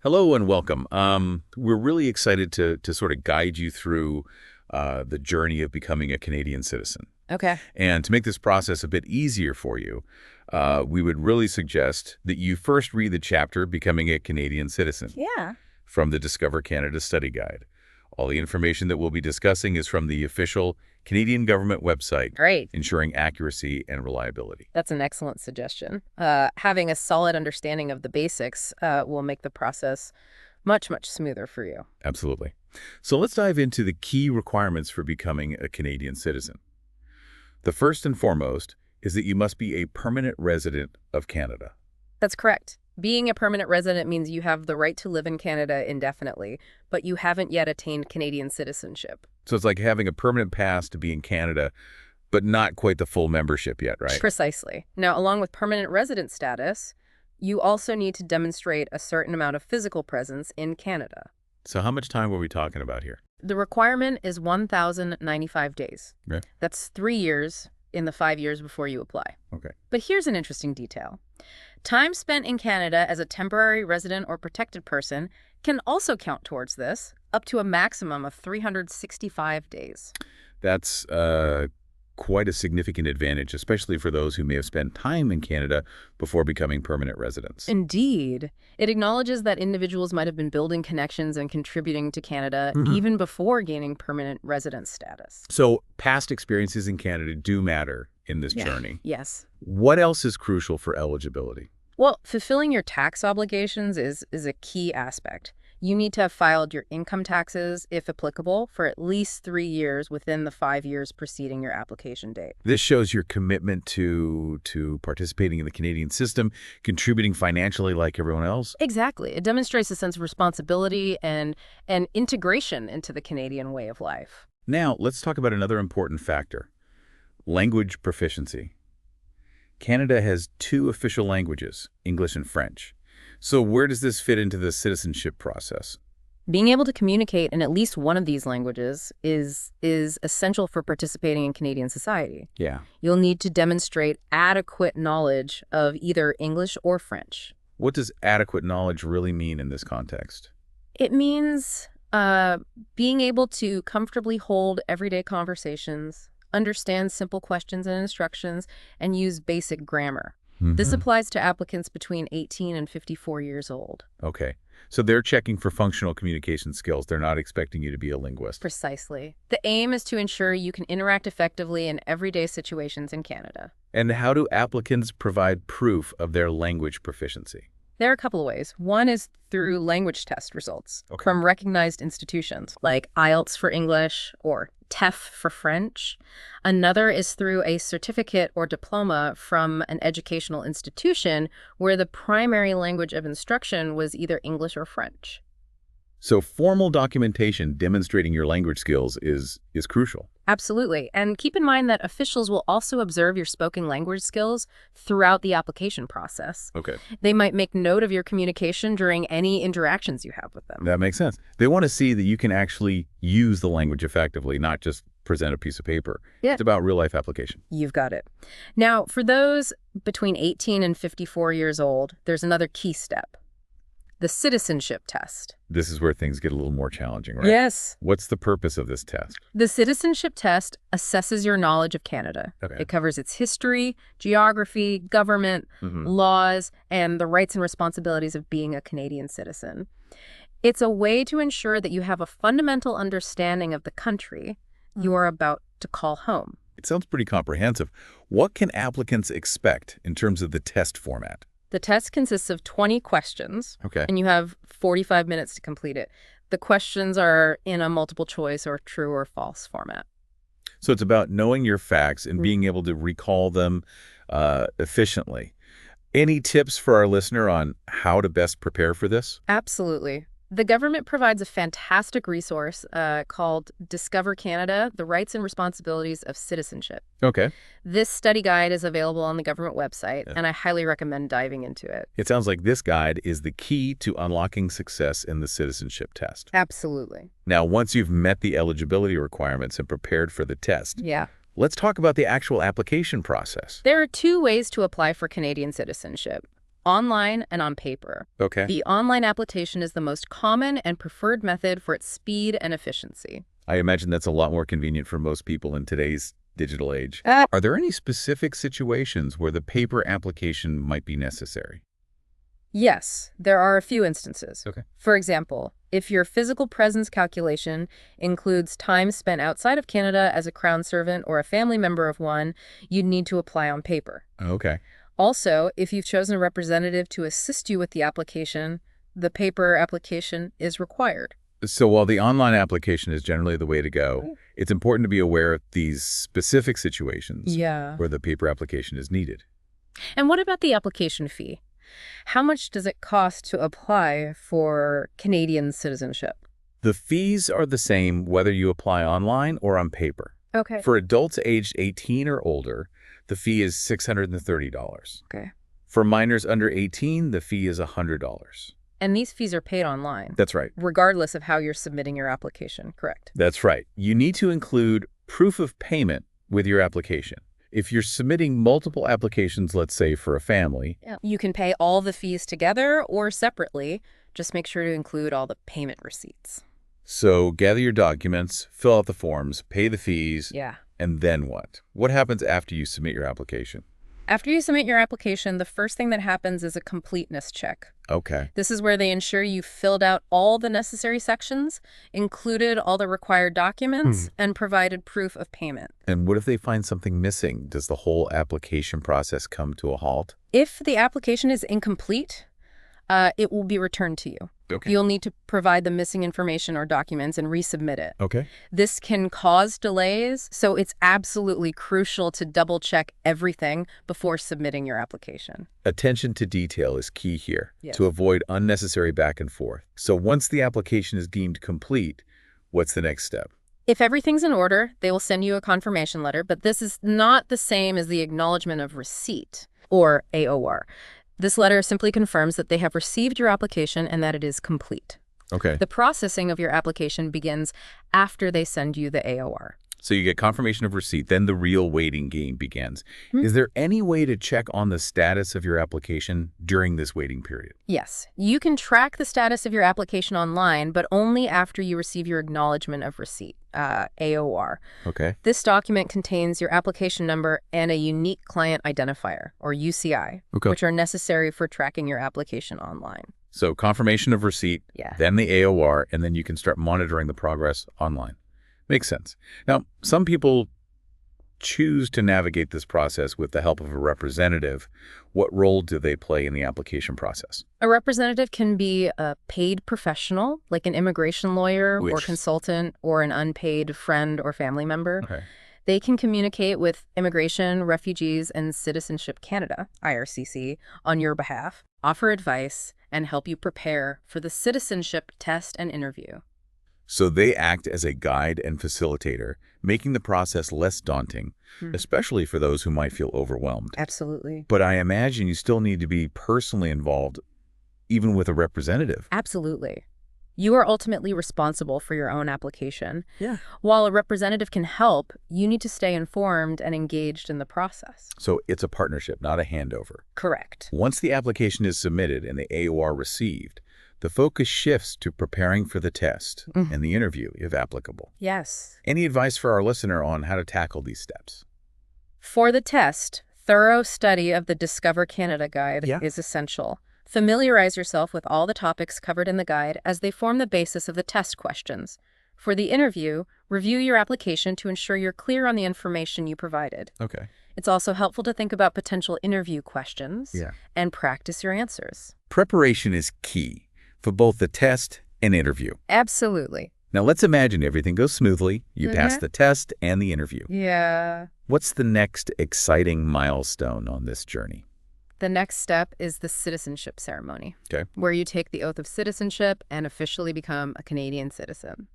Hello and welcome. We're really excited to sort of guide you through the journey of becoming a Canadian citizen. Okay. And to make this process a bit easier for you, we would really suggest that you first read the chapter Becoming a Canadian Citizen Yeah. from the Discover Canada Study Guide. All the information that we'll be discussing is from the official Canadian government website, Great. ensuring accuracy and reliability. That's an excellent suggestion. Having a solid understanding of the basics will make the process much, much smoother for you. Absolutely. So let's dive into the key requirements for becoming a Canadian citizen. The first and foremost is that you must be a permanent resident of Canada. That's correct. Being a permanent resident means you have the right to live in Canada indefinitely, but you haven't yet attained Canadian citizenship. So it's like having a permanent pass to be in Canada, but not quite the full membership yet, right? Precisely. Now, along with permanent resident status, you also need to demonstrate a certain amount of physical presence in Canada. So how much time were we talking about here? The requirement is 1,095 days. Okay. That's 3 years in the 5 years before you apply. Okay. But here's an interesting detail. Time spent in Canada as a temporary resident or protected person can also count towards this, up to a maximum of 365 days. That's quite a significant advantage, especially for those who may have spent time in Canada before becoming permanent residents. Indeed. It acknowledges that individuals might have been building connections and contributing to Canada even before gaining permanent resident status. So past experiences in Canada do matter in this journey. Yes. What else is crucial for eligibility? Well, fulfilling your tax obligations is a key aspect. You need to have filed your income taxes, if applicable, for at least 3 years within the 5 years preceding your application date. This shows your commitment to participating in the Canadian system, contributing financially like everyone else. Exactly. It demonstrates a sense of responsibility and integration into the Canadian way of life. Now, let's talk about another important factor, language proficiency. Canada has 2 official languages, English and French. So where does this fit into the citizenship process? Being able to communicate in at least one of these languages is essential for participating in Canadian society. Yeah. You'll need to demonstrate adequate knowledge of either English or French. What does adequate knowledge really mean in this context? It means being able to comfortably hold everyday conversations, understand simple questions and instructions, and use basic grammar. This applies to applicants between 18 and 54 years old. Okay. So they're checking for functional communication skills. They're not expecting you to be a linguist. Precisely. The aim is to ensure you can interact effectively in everyday situations in Canada. And how do applicants provide proof of their language proficiency? There are a couple of ways. One is through language test results from recognized institutions like IELTS for English or TEF for French. Another is through a certificate or diploma from an educational institution where the primary language of instruction was either English or French. So formal documentation demonstrating your language skills is crucial. Absolutely. And keep in mind that officials will also observe your spoken language skills throughout the application process. Okay. They might make note of your communication during any interactions you have with them. That makes sense. They want to see that you can actually use the language effectively, not just present a piece of paper. Yeah. It's about real-life application. You've got it. Now, for those between 18 and 54 years old, there's another key step. The citizenship test. This is where things get a little more challenging, right? Yes. What's the purpose of this test? The citizenship test assesses your knowledge of Canada. Okay. It covers its history, geography, government, laws, and the rights and responsibilities of being a Canadian citizen. It's a way to ensure that you have a fundamental understanding of the country you are about to call home. It sounds pretty comprehensive. What can applicants expect in terms of the test format? The test consists of 20 questions, Okay. and you have 45 minutes to complete it. The questions are in a multiple choice or true or false format. So it's about knowing your facts and being able to recall them efficiently. Any tips for our listener on how to best prepare for this? Absolutely. The government provides a fantastic resource called Discover Canada, The Rights and Responsibilities of Citizenship. Okay. This study guide is available on the government website, and I highly recommend diving into it. It sounds like this guide is the key to unlocking success in the citizenship test. Absolutely. Now, once you've met the eligibility requirements and prepared for the test, Yeah. let's talk about the actual application process. There are 2 ways to apply for Canadian citizenship. online and on paper. Okay. The online application is the most common and preferred method for its speed and efficiency. I imagine that's a lot more convenient for most people in today's digital age. Uh, Are there any specific situations where the paper application might be necessary? Yes, there are a few instances. Okay. For example, if your physical presence calculation includes time spent outside of Canada as a Crown servant or a family member of one, you'd need to apply on paper. Okay. Also, if you've chosen a representative to assist you with the application, the paper application is required. So while the online application is generally the way to go, it's important to be aware of these specific situations where the paper application is needed. And what about the application fee? How much does it cost to apply for Canadian citizenship? The fees are the same whether you apply online or on paper. Okay. For adults aged 18 or older, the fee is $630. Okay. For minors under 18, the fee is $100. And these fees are paid online. That's right. Regardless of how you're submitting your application, correct? That's right. You need to include proof of payment with your application. If you're submitting multiple applications, let's say for a family, You can pay all the fees together or separately. Just make sure to include all the payment receipts. so gather your documents, fill out the forms, pay the fees, Yeah. and then what? What happens after you submit your application? After you submit your application, the first thing that happens is a completeness check. Okay. This is where they ensure you filled out all the necessary sections, included all the required documents, and provided proof of payment. And what if they find something missing? Does the whole application process come to a halt? If the application is incomplete, it will be returned to you. Okay. You'll need to provide the missing information or documents and resubmit it. Okay. This can cause delays, so it's absolutely crucial to double-check everything before submitting your application. Attention to detail is key here Yes. to avoid unnecessary back and forth. So once the application is deemed complete, what's the next step? If everything's in order, they will send you a confirmation letter, but this is not the same as the Acknowledgement of Receipt, or AOR. This letter simply confirms that they have received your application and that it is complete. Okay. The processing of your application begins after they send you the AOR. So you get confirmation of receipt, then the real waiting game begins. Is there any way to check on the status of your application during this waiting period? Yes, you can track the status of your application online, but only after you receive your Acknowledgement of Receipt, AOR. Okay. This document contains your application number and a unique client identifier, or UCI, Okay. which are necessary for tracking your application online. So confirmation of receipt, Yeah. then the AOR, and then you can start monitoring the progress online. Makes sense. Now, some people choose to navigate this process with the help of a representative. What role do they play in the application process? A representative can be a paid professional, like an immigration lawyer or Which- consultant, or an unpaid friend or family member. Okay. They can communicate with Immigration, Refugees, and Citizenship Canada, IRCC, on your behalf, offer advice, and help you prepare for the citizenship test and interview. So they act as a guide and facilitator, making the process less daunting, especially for those who might feel overwhelmed. Absolutely. But I imagine you still need to be personally involved, even with a representative. Absolutely. You are ultimately responsible for your own application. Yeah. While a representative can help, you need to stay informed and engaged in the process. So it's a partnership, not a handover. Correct. Once the application is submitted and the AOR received, the focus shifts to preparing for the test and the interview, if applicable. Yes. Any advice for our listener on how to tackle these steps? For the test, thorough study of the Discover Canada Guide is essential. Familiarize yourself with all the topics covered in the guide as they form the basis of the test questions. For the interview, review your application to ensure you're clear on the information you provided. Okay. It's also helpful to think about potential interview questions and practice your answers. Preparation is key for both the test and interview. Absolutely. Now let's imagine everything goes smoothly. You pass the test and the interview. Yeah. What's the next exciting milestone on this journey? The next step is the citizenship ceremony, where you take the oath of citizenship and officially become a Canadian citizen.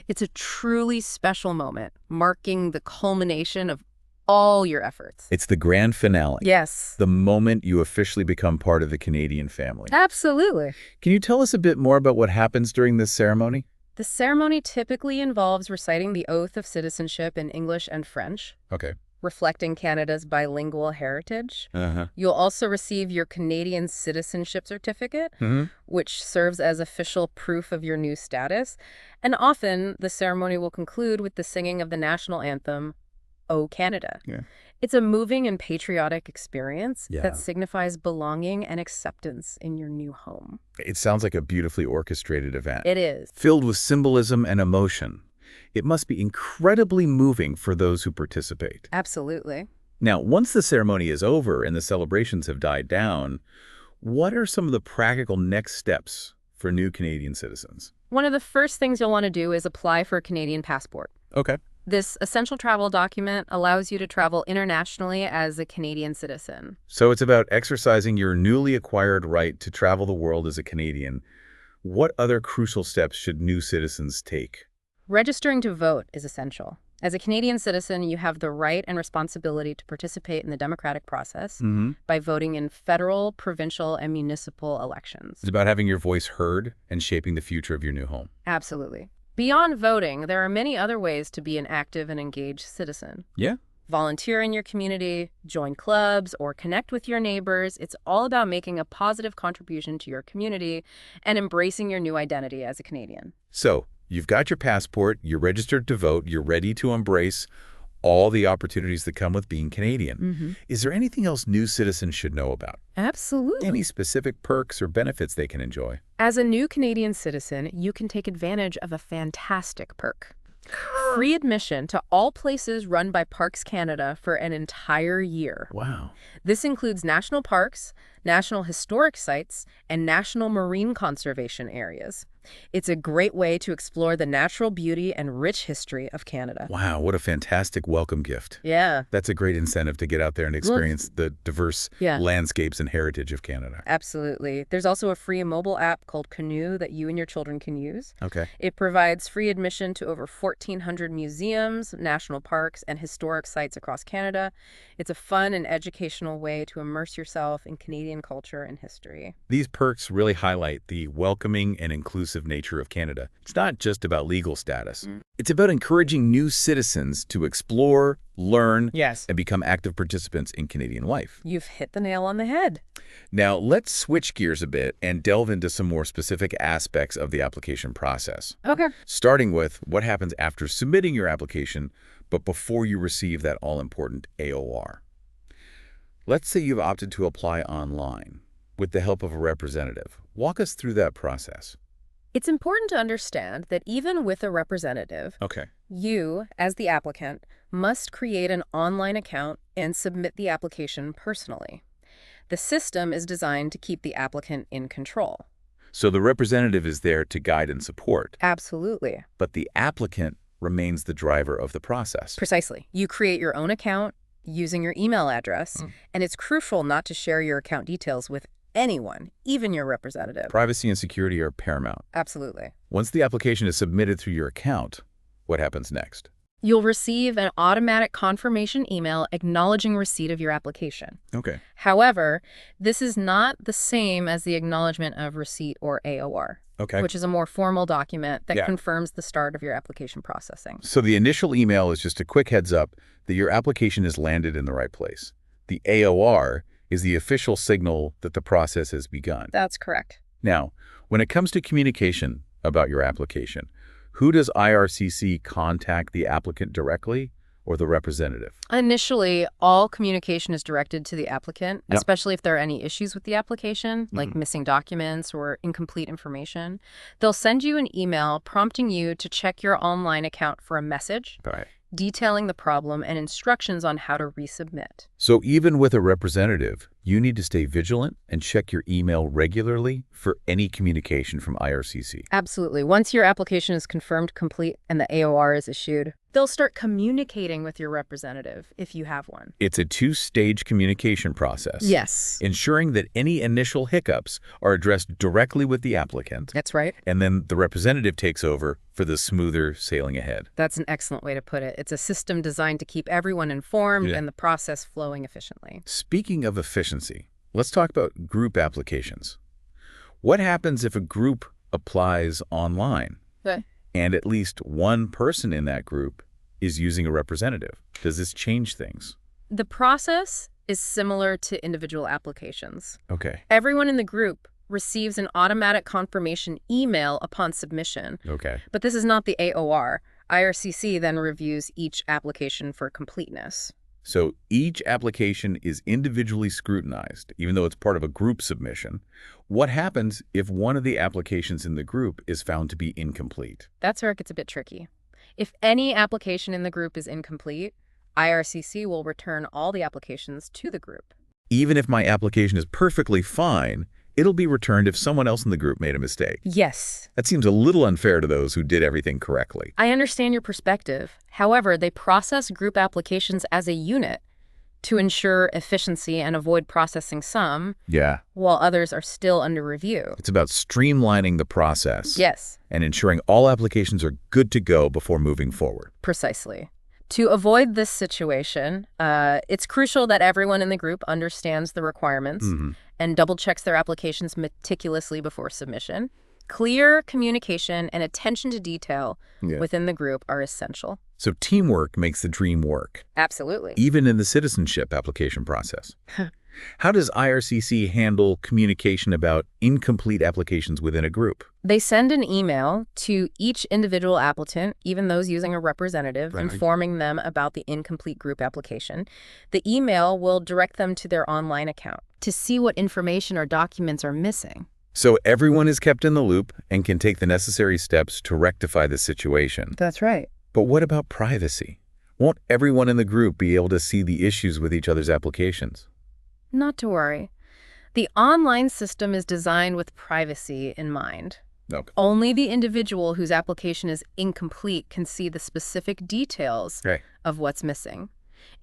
It's a truly special moment, marking the culmination of all your efforts. It's the grand finale. Yes. The moment you officially become part of the Canadian family. Absolutely. Can you tell us a bit more about what happens during this ceremony? The ceremony typically involves reciting the oath of citizenship in English and French. Okay. reflecting Canada's bilingual heritage. Uh-huh. You'll also receive your Canadian Citizenship Certificate, Mm-hmm. which serves as official proof of your new status. And often, the ceremony will conclude with the singing of the national anthem, O Canada. Yeah. It's a moving and patriotic experience Yeah. that signifies belonging and acceptance in your new home. It sounds like a beautifully orchestrated event. It is. Filled with symbolism and emotion. It must be incredibly moving for those who participate. Absolutely. Now, once the ceremony is over and the celebrations have died down, what are some of the practical next steps for new Canadian citizens? One of the first things you'll want to do is apply for a Canadian passport. Okay. This essential travel document allows you to travel internationally as a Canadian citizen. So it's about exercising your newly acquired right to travel the world as a Canadian. What other crucial steps should new citizens take? Registering to vote is essential. As a Canadian citizen, you have the right and responsibility to participate in the democratic process by voting in federal, provincial, and municipal elections. It's about having your voice heard and shaping the future of your new home. Absolutely. Beyond voting, there are many other ways to be an active and engaged citizen. Yeah. Volunteer in your community, join clubs, or connect with your neighbors. It's all about making a positive contribution to your community and embracing your new identity as a Canadian. So, you've got your passport, you're registered to vote, you're ready to embrace all the opportunities that come with being Canadian. Is there anything else new citizens should know about? Absolutely. Any specific perks or benefits they can enjoy? As a new Canadian citizen, you can take advantage of a fantastic perk. Free admission to all places run by Parks Canada for an entire year. Wow. This includes national parks, national historic sites, and national marine conservation areas. It's a great way to explore the natural beauty and rich history of Canada. Wow, what a fantastic welcome gift. Yeah. That's a great incentive to get out there and experience the diverse landscapes and heritage of Canada. Absolutely. There's also a free mobile app called Canoe that you and your children can use. Okay. It provides free admission to over 1,400 museums, national parks, and historic sites across Canada. It's a fun and educational way to immerse yourself in Canadian culture and history. These perks really highlight the welcoming and inclusive nature of Canada. It's not just about legal status. It's about encouraging new citizens to explore, learn, and become active participants in Canadian life. You've hit the nail on the head. Now, let's switch gears a bit and delve into some more specific aspects of the application process. Okay. Starting with what happens after submitting your application, but before you receive that all-important AOR. Let's say you've opted to apply online with the help of a representative. Walk us through that process. It's important to understand that even with a representative, you, as the applicant, must create an online account and submit the application personally. The system is designed to keep the applicant in control. So the representative is there to guide and support. Absolutely. But the applicant remains the driver of the process. Precisely. You create your own account using your email address, and it's crucial not to share your account details with anyone, even your representative. Privacy and security are paramount. Absolutely. Once the application is submitted through your account, what happens next? You'll receive an automatic confirmation email acknowledging receipt of your application. Okay. However, this is not the same as the Acknowledgement of Receipt, or AOR, which is a more formal document that confirms the start of your application processing. So the initial email is just a quick heads up that your application has landed in the right place. The AOR is the official signal that the process has begun. That's correct. Now, when it comes to communication about your application, who does IRCC contact, the applicant directly or the representative? Initially, all communication is directed to the applicant, especially if there are any issues with the application, like missing documents or incomplete information. They'll send you an email prompting you to check your online account for a message, detailing the problem and instructions on how to resubmit. So even with a representative, you need to stay vigilant and check your email regularly for any communication from IRCC. Absolutely. Once your application is confirmed complete and the AOR is issued, they'll start communicating with your representative if you have one. It's a two-stage communication process. Yes. Ensuring that any initial hiccups are addressed directly with the applicant. That's right. And then the representative takes over for the smoother sailing ahead. That's an excellent way to put it. It's a system designed to keep everyone informed and the process flowing efficiently. Speaking of efficiency, let's talk about group applications. What happens if a group applies online? And at least one person in that group is using a representative. Does this change things? The process is similar to individual applications. Okay. Everyone in the group receives an automatic confirmation email upon submission. Okay. But this is not the AOR. IRCC then reviews each application for completeness. So each application is individually scrutinized, even though it's part of a group submission. What happens if one of the applications in the group is found to be incomplete? That's where it gets a bit tricky. If any application in the group is incomplete, IRCC will return all the applications to the group. Even if my application is perfectly fine, it'll be returned if someone else in the group made a mistake. Yes. That seems a little unfair to those who did everything correctly. I understand your perspective. However, they process group applications as a unit to ensure efficiency and avoid processing some, while others are still under review. It's about streamlining the process. Yes. And ensuring all applications are good to go before moving forward. Precisely. To avoid this situation, it's crucial that everyone in the group understands the requirements and double-checks their applications meticulously before submission. Clear communication and attention to detail within the group are essential. So teamwork makes the dream work. Absolutely. Even in the citizenship application process. How does IRCC handle communication about incomplete applications within a group? They send an email to each individual applicant, even those using a representative, informing them about the incomplete group application. The email will direct them to their online account to see what information or documents are missing. So everyone is kept in the loop and can take the necessary steps to rectify the situation. That's right. But what about privacy? Won't everyone in the group be able to see the issues with each other's applications? Not to worry. The online system is designed with privacy in mind. Okay. Only the individual whose application is incomplete can see the specific details of what's missing.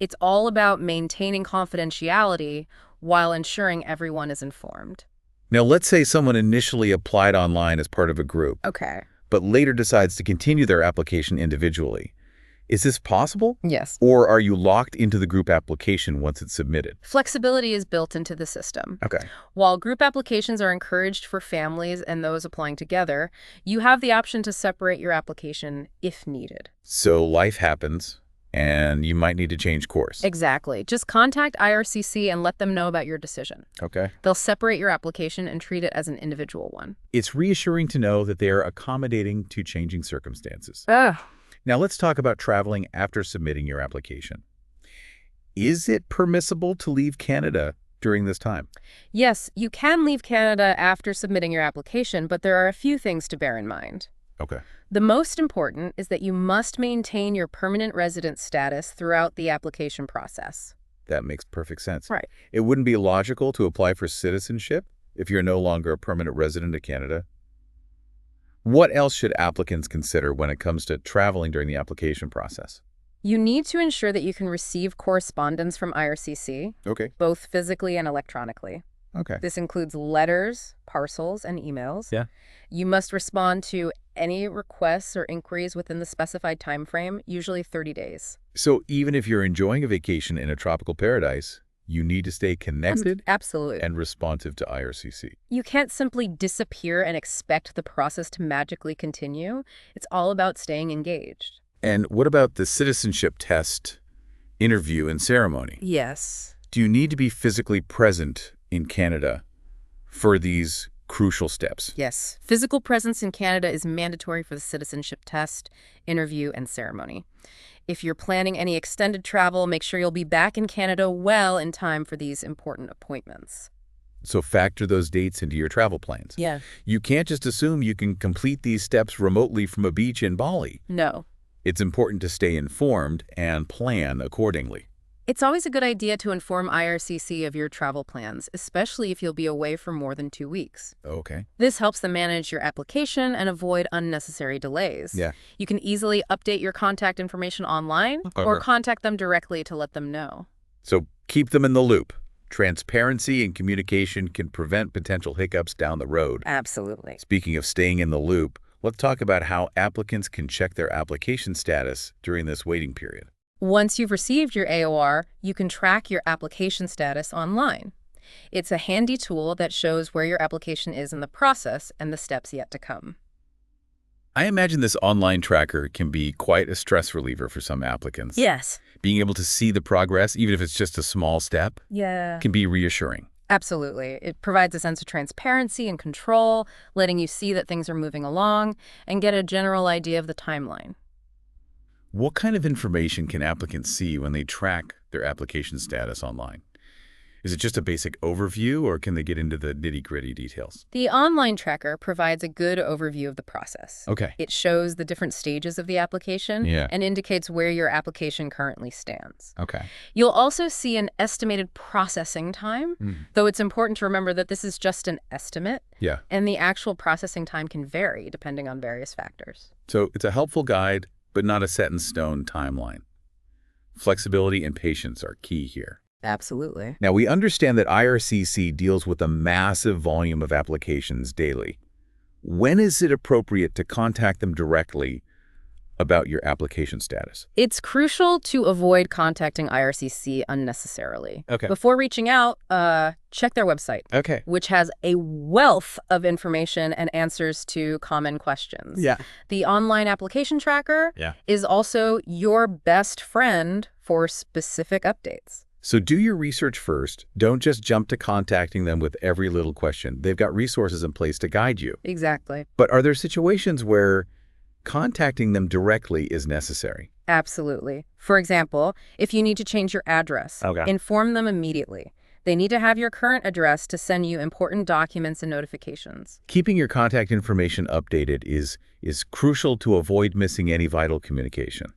It's all about maintaining confidentiality while ensuring everyone is informed. Now, let's say someone initially applied online as part of a group, but later decides to continue their application individually. Is this possible? Yes. Or are you locked into the group application once it's submitted? Flexibility is built into the system. While group applications are encouraged for families and those applying together, you have the option to separate your application if needed. So life happens, and you might need to change course. Exactly. Just contact IRCC and let them know about your decision. They'll separate your application and treat it as an individual one. It's reassuring to know that they are accommodating to changing circumstances. Now let's talk about traveling after submitting your application. Is it permissible to leave Canada during this time? Yes, you can leave Canada after submitting your application, but there are a few things to bear in mind. The most important is that you must maintain your permanent resident status throughout the application process. That makes perfect sense. It wouldn't be logical to apply for citizenship if you're no longer a permanent resident of Canada. What else should applicants consider when it comes to traveling during the application process? You need to ensure that you can receive correspondence from IRCC, both physically and electronically. This includes letters, parcels, and emails. You must respond to any requests or inquiries within the specified time frame, usually 30 days. So even if you're enjoying a vacation in a tropical paradise, you need to stay connected and responsive to IRCC. You can't simply disappear and expect the process to magically continue. It's all about staying engaged. And what about the citizenship test, interview, and ceremony? Yes. Do you need to be physically present in Canada for these crucial steps? Yes. Physical presence in Canada is mandatory for the citizenship test, interview, and ceremony. If you're planning any extended travel, make sure you'll be back in Canada well in time for these important appointments. So factor those dates into your travel plans. You can't just assume you can complete these steps remotely from a beach in Bali. No. It's important to stay informed and plan accordingly. It's always a good idea to inform IRCC of your travel plans, especially if you'll be away for more than 2 weeks. This helps them manage your application and avoid unnecessary delays. You can easily update your contact information online or contact them directly to let them know. So keep them in the loop. Transparency and communication can prevent potential hiccups down the road. Absolutely. Speaking of staying in the loop, let's talk about how applicants can check their application status during this waiting period. Once you've received your AOR, you can track your application status online. It's a handy tool that shows where your application is in the process and the steps yet to come. I imagine this online tracker can be quite a stress reliever for some applicants. Yes. Being able to see the progress, even if it's just a small step, Yeah. can be reassuring. Absolutely. It provides a sense of transparency and control, letting you see that things are moving along and get a general idea of the timeline. What kind of information can applicants see when they track their application status online? Is it just a basic overview, or can they get into the nitty-gritty details? The online tracker provides a good overview of the process. Okay. It shows the different stages of the application and indicates where your application currently stands. Okay. You'll also see an estimated processing time, though it's important to remember that this is just an estimate, and the actual processing time can vary depending on various factors. So it's a helpful guide, but not a set-in-stone timeline. Flexibility and patience are key here. Absolutely. Now, we understand that IRCC deals with a massive volume of applications daily. When is it appropriate to contact them directly about your application status? It's crucial to avoid contacting IRCC unnecessarily. Okay. Before reaching out, check their website, which has a wealth of information and answers to common questions. The online application tracker is also your best friend for specific updates. So do your research first. Don't just jump to contacting them with every little question. They've got resources in place to guide you. Exactly. But are there situations where contacting them directly is necessary? Absolutely. For example, if you need to change your address, inform them immediately. They need to have your current address to send you important documents and notifications. Keeping your contact information updated is crucial to avoid missing any vital communication.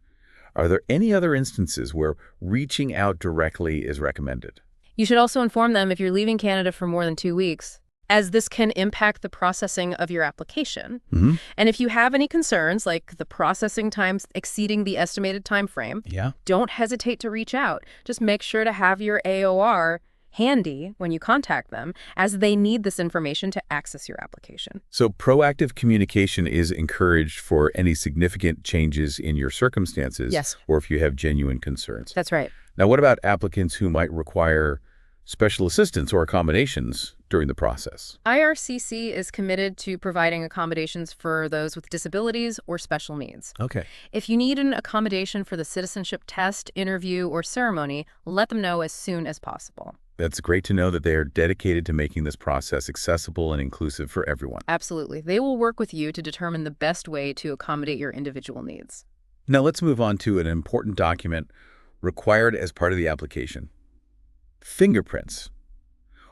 Are there any other instances where reaching out directly is recommended? You should also inform them if you're leaving Canada for more than 2 weeks, as this can impact the processing of your application. And if you have any concerns, like the processing times exceeding the estimated time frame, don't hesitate to reach out. Just make sure to have your AOR handy when you contact them, as they need this information to access your application. So proactive communication is encouraged for any significant changes in your circumstances, or if you have genuine concerns. That's right. Now, what about applicants who might require special assistance or accommodations during the process? IRCC is committed to providing accommodations for those with disabilities or special needs. Okay. If you need an accommodation for the citizenship test, interview, or ceremony, let them know as soon as possible. That's great to know that they are dedicated to making this process accessible and inclusive for everyone. Absolutely. They will work with you to determine the best way to accommodate your individual needs. Now let's move on to an important document required as part of the application. Fingerprints.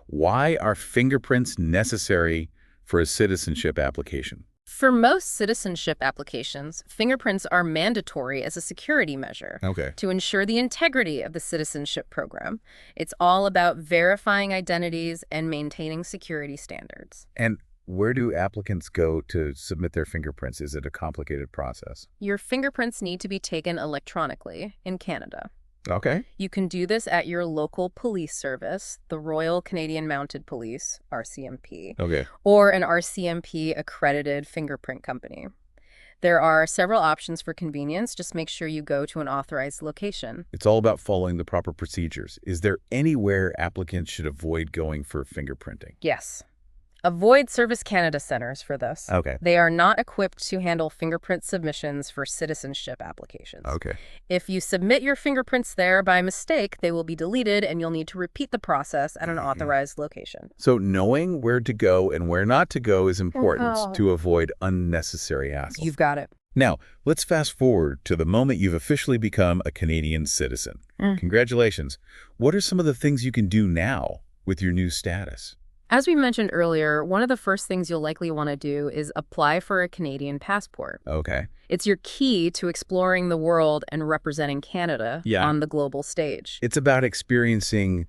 Why are fingerprints necessary for a citizenship application? For most citizenship applications, fingerprints are mandatory as a security measure to ensure the integrity of the citizenship program. It's all about verifying identities and maintaining security standards. And where do applicants go to submit their fingerprints? Is it a complicated process? Your fingerprints need to be taken electronically in Canada. Okay. You can do this at your local police service, the Royal Canadian Mounted Police, RCMP, or an RCMP-accredited fingerprint company. There are several options for convenience. Just make sure you go to an authorized location. It's all about following the proper procedures. Is there anywhere applicants should avoid going for fingerprinting? Yes. Avoid Service Canada centers for this. They are not equipped to handle fingerprint submissions for citizenship applications. If you submit your fingerprints there by mistake, they will be deleted and you'll need to repeat the process at an authorized location. So knowing where to go and where not to go is important to avoid unnecessary hassle. You've got it. Now, let's fast forward to the moment you've officially become a Canadian citizen. Congratulations. What are some of the things you can do now with your new status? As we mentioned earlier, one of the first things you'll likely want to do is apply for a Canadian passport. It's your key to exploring the world and representing Canada on the global stage. It's about experiencing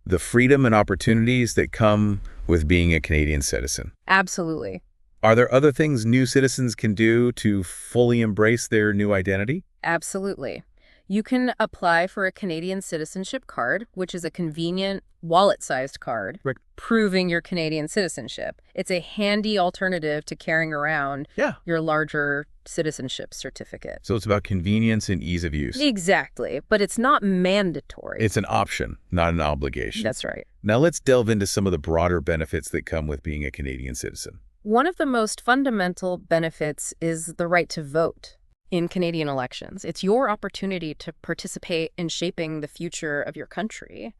the freedom and opportunities that come with being a Canadian citizen. Absolutely. Are there other things new citizens can do to fully embrace their new identity? Absolutely. You can apply for a Canadian citizenship card, which is a convenient, wallet-sized card proving your Canadian citizenship. It's a handy alternative to carrying around your larger citizenship certificate. So it's about convenience and ease of use. Exactly, but it's not mandatory. It's an option, not an obligation. That's right. Now let's delve into some of the broader benefits that come with being a Canadian citizen. One of the most fundamental benefits is the right to vote in Canadian elections. It's your opportunity to participate in shaping the future of your country.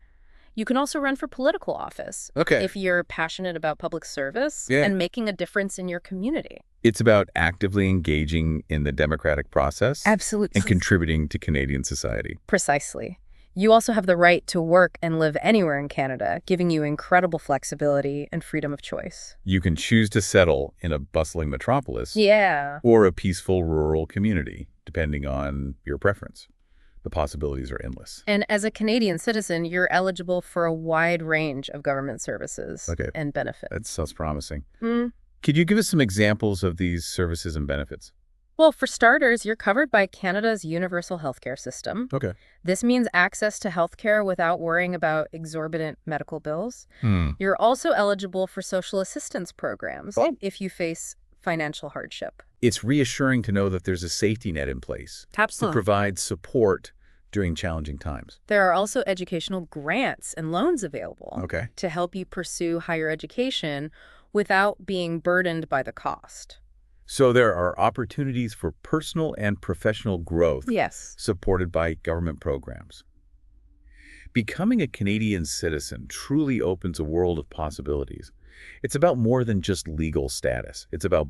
You can also run for political office Okay. if you're passionate about public service Yeah. and making a difference in your community. It's about actively engaging in the democratic process and Absolutely. contributing to Canadian society. Precisely. You also have the right to work and live anywhere in Canada, giving you incredible flexibility and freedom of choice. You can choose to settle in a bustling metropolis Yeah. or a peaceful rural community, depending on your preference. The possibilities are endless. And as a Canadian citizen, you're eligible for a wide range of government services Okay. and benefits. That sounds promising. Mm. Could you give us some examples of these services and benefits? Well, for starters, you're covered by Canada's universal healthcare system. Okay. This means access to healthcare without worrying about exorbitant medical bills. Hmm. You're also eligible for social assistance programs if you face financial hardship. It's reassuring to know that there's a safety net in place to provide support during challenging times. There are also educational grants and loans available Okay. to help you pursue higher education without being burdened by the cost. So there are opportunities for personal and professional growth Yes. supported by government programs. Becoming a Canadian citizen truly opens a world of possibilities. It's about more than just legal status. It's about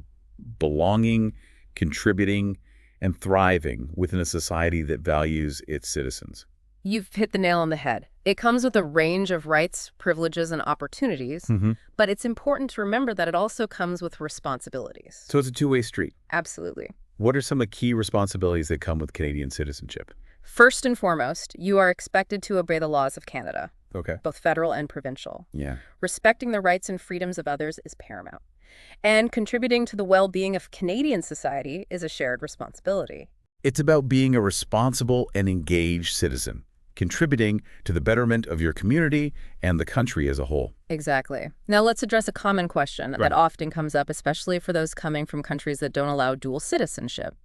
belonging, contributing, and thriving within a society that values its citizens. You've hit the nail on the head. It comes with a range of rights, privileges, and opportunities, but it's important to remember that it also comes with responsibilities. So it's a two-way street. Absolutely. What are some of the key responsibilities that come with Canadian citizenship? First and foremost, you are expected to obey the laws of Canada, Okay. both federal and provincial. Yeah. Respecting the rights and freedoms of others is paramount. And contributing to the well-being of Canadian society is a shared responsibility. It's about being a responsible and engaged citizen, contributing to the betterment of your community and the country as a whole. Exactly. Now let's address a common question that often comes up, especially for those coming from countries that don't allow dual citizenship.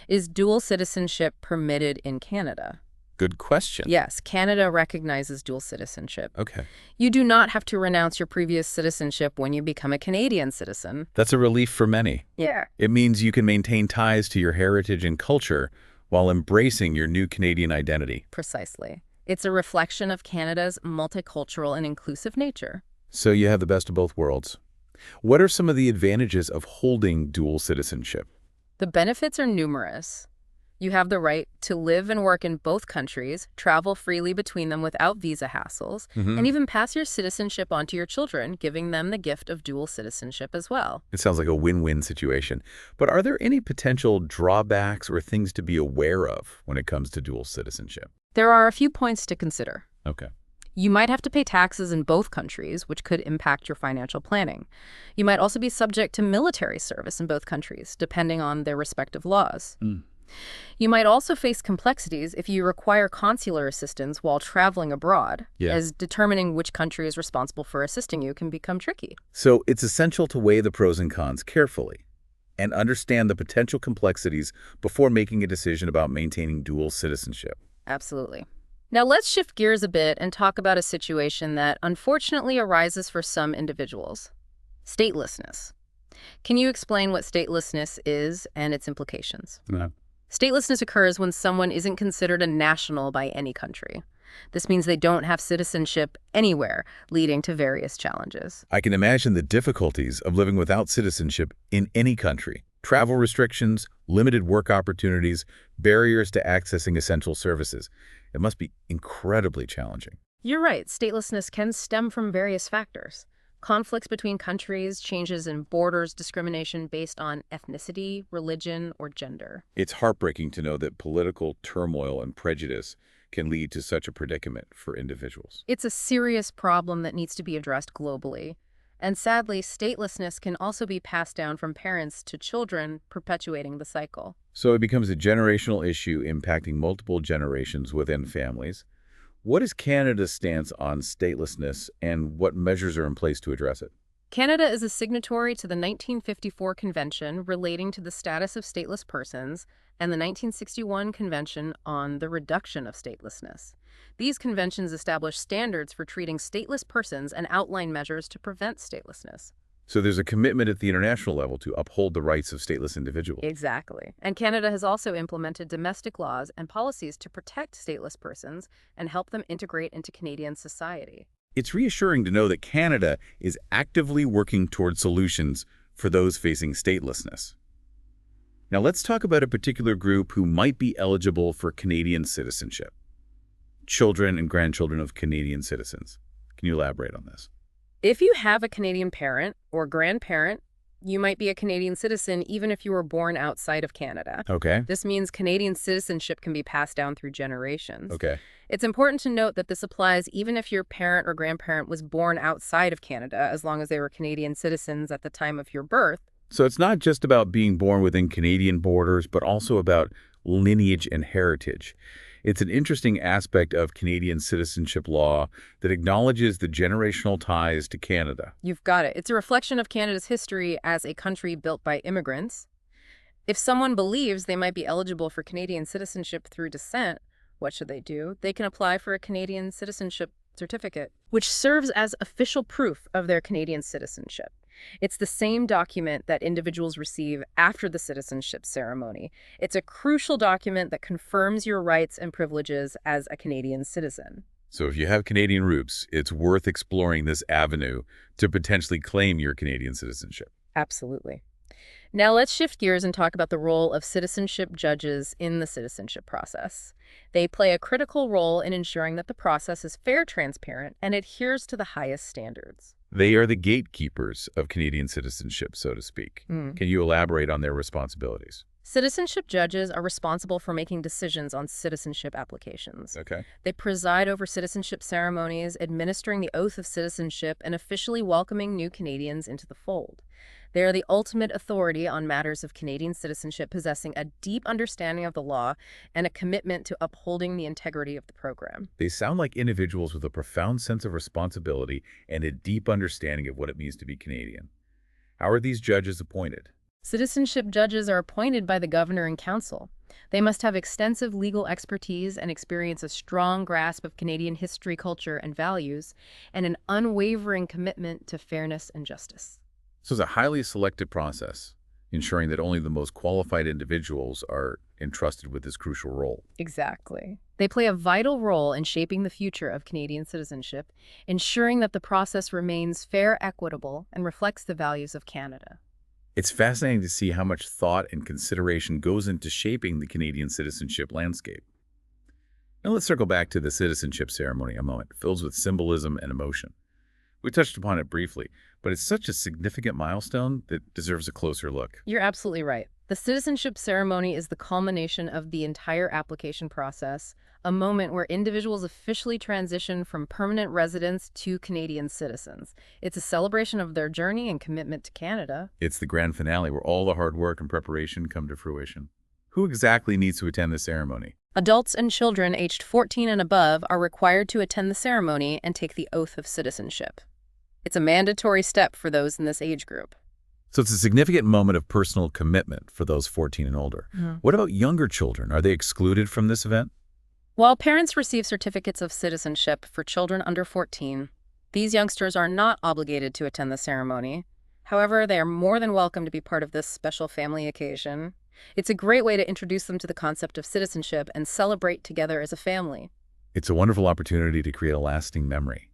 Is dual citizenship permitted in Canada? Good question. Yes, Canada recognizes dual citizenship. Okay. You do not have to renounce your previous citizenship when you become a Canadian citizen. That's a relief for many. Yeah. It means you can maintain ties to your heritage and culture while embracing your new Canadian identity. Precisely. It's a reflection of Canada's multicultural and inclusive nature. So you have the best of both worlds. What are some of the advantages of holding dual citizenship? The benefits are numerous. You have the right to live and work in both countries, travel freely between them without visa hassles, and even pass your citizenship on to your children, giving them the gift of dual citizenship as well. It sounds like a win-win situation. But are there any potential drawbacks or things to be aware of when it comes to dual citizenship? There are a few points to consider. Okay. You might have to pay taxes in both countries, which could impact your financial planning. You might also be subject to military service in both countries, depending on their respective laws. You might also face complexities if you require consular assistance while traveling abroad, as determining which country is responsible for assisting you can become tricky. So it's essential to weigh the pros and cons carefully and understand the potential complexities before making a decision about maintaining dual citizenship. Absolutely. Now let's shift gears a bit and talk about a situation that unfortunately arises for some individuals. Statelessness. Can you explain what statelessness is and its implications? No. Statelessness occurs when someone isn't considered a national by any country. This means they don't have citizenship anywhere, leading to various challenges. I can imagine the difficulties of living without citizenship in any country. Travel restrictions, limited work opportunities, barriers to accessing essential services. It must be incredibly challenging. You're right. Statelessness can stem from various factors. Conflicts between countries, changes in borders, discrimination based on ethnicity, religion, or gender. It's heartbreaking to know that political turmoil and prejudice can lead to such a predicament for individuals. It's a serious problem that needs to be addressed globally. And sadly, statelessness can also be passed down from parents to children, perpetuating the cycle. So it becomes a generational issue impacting multiple generations within families. What is Canada's stance on statelessness and what measures are in place to address it? Canada is a signatory to the 1954 Convention relating to the status of stateless persons and the 1961 Convention on the Reduction of Statelessness. These conventions establish standards for treating stateless persons and outline measures to prevent statelessness. So there's a commitment at the international level to uphold the rights of stateless individuals. Exactly. And Canada has also implemented domestic laws and policies to protect stateless persons and help them integrate into Canadian society. It's reassuring to know that Canada is actively working toward solutions for those facing statelessness. Now let's talk about a particular group who might be eligible for Canadian citizenship. Children and grandchildren of Canadian citizens. Can you elaborate on this? If you have a Canadian parent or grandparent, you might be a Canadian citizen even if you were born outside of Canada. Okay. This means Canadian citizenship can be passed down through generations. Okay. It's important to note that this applies even if your parent or grandparent was born outside of Canada, as long as they were Canadian citizens at the time of your birth. So it's not just about being born within Canadian borders, but also about lineage and heritage. It's an interesting aspect of Canadian citizenship law that acknowledges the generational ties to Canada. You've got it. It's a reflection of Canada's history as a country built by immigrants. If someone believes they might be eligible for Canadian citizenship through descent, what should they do? They can apply for a Canadian citizenship certificate, which serves as official proof of their Canadian citizenship. It's the same document that individuals receive after the citizenship ceremony. It's a crucial document that confirms your rights and privileges as a Canadian citizen. So if you have Canadian roots, it's worth exploring this avenue to potentially claim your Canadian citizenship. Absolutely. Now let's shift gears and talk about the role of citizenship judges in the citizenship process. They play a critical role in ensuring that the process is fair, transparent, and adheres to the highest standards. They are the gatekeepers of Canadian citizenship, so to speak. Can you elaborate on their responsibilities? Citizenship judges are responsible for making decisions on citizenship applications. Okay. They preside over citizenship ceremonies, administering the oath of citizenship, and officially welcoming new Canadians into the fold. They are the ultimate authority on matters of Canadian citizenship, possessing a deep understanding of the law and a commitment to upholding the integrity of the program. They sound like individuals with a profound sense of responsibility and a deep understanding of what it means to be Canadian. How are these judges appointed? Citizenship judges are appointed by the governor and council. They must have extensive legal expertise and experience a strong grasp of Canadian history, culture, and values, and an unwavering commitment to fairness and justice. So it's a highly selective process, ensuring that only the most qualified individuals are entrusted with this crucial role. Exactly. They play a vital role in shaping the future of Canadian citizenship, ensuring that the process remains fair, equitable, and reflects the values of Canada. It's fascinating to see how much thought and consideration goes into shaping the Canadian citizenship landscape. Now let's circle back to the citizenship ceremony a moment, filled with symbolism and emotion. We touched upon it briefly, but it's such a significant milestone that deserves a closer look. You're absolutely right. The citizenship ceremony is the culmination of the entire application process, a moment where individuals officially transition from permanent residents to Canadian citizens. It's a celebration of their journey and commitment to Canada. It's the grand finale where all the hard work and preparation come to fruition. Who exactly needs to attend the ceremony? Adults and children aged 14 and above are required to attend the ceremony and take the oath of citizenship. It's a mandatory step for those in this age group. So it's a significant moment of personal commitment for those 14 and older. What about younger children? Are they excluded from this event? While parents receive certificates of citizenship for children under 14, these youngsters are not obligated to attend the ceremony. However, they are more than welcome to be part of this special family occasion. It's a great way to introduce them to the concept of citizenship and celebrate together as a family. It's a wonderful opportunity to create a lasting memory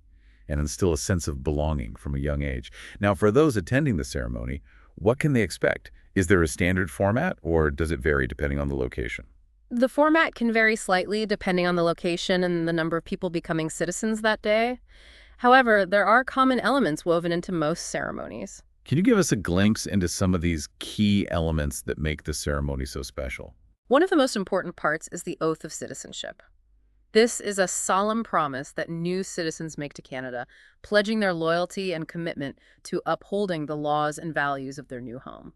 and instill a sense of belonging from a young age. Now, for those attending the ceremony, what can they expect? Is there a standard format, or does it vary depending on the location? The format can vary slightly depending on the location and the number of people becoming citizens that day. However, there are common elements woven into most ceremonies. Can you give us a glimpse into some of these key elements that make the ceremony so special? One of the most important parts is the oath of citizenship. This is a solemn promise that new citizens make to Canada, pledging their loyalty and commitment to upholding the laws and values of their new home.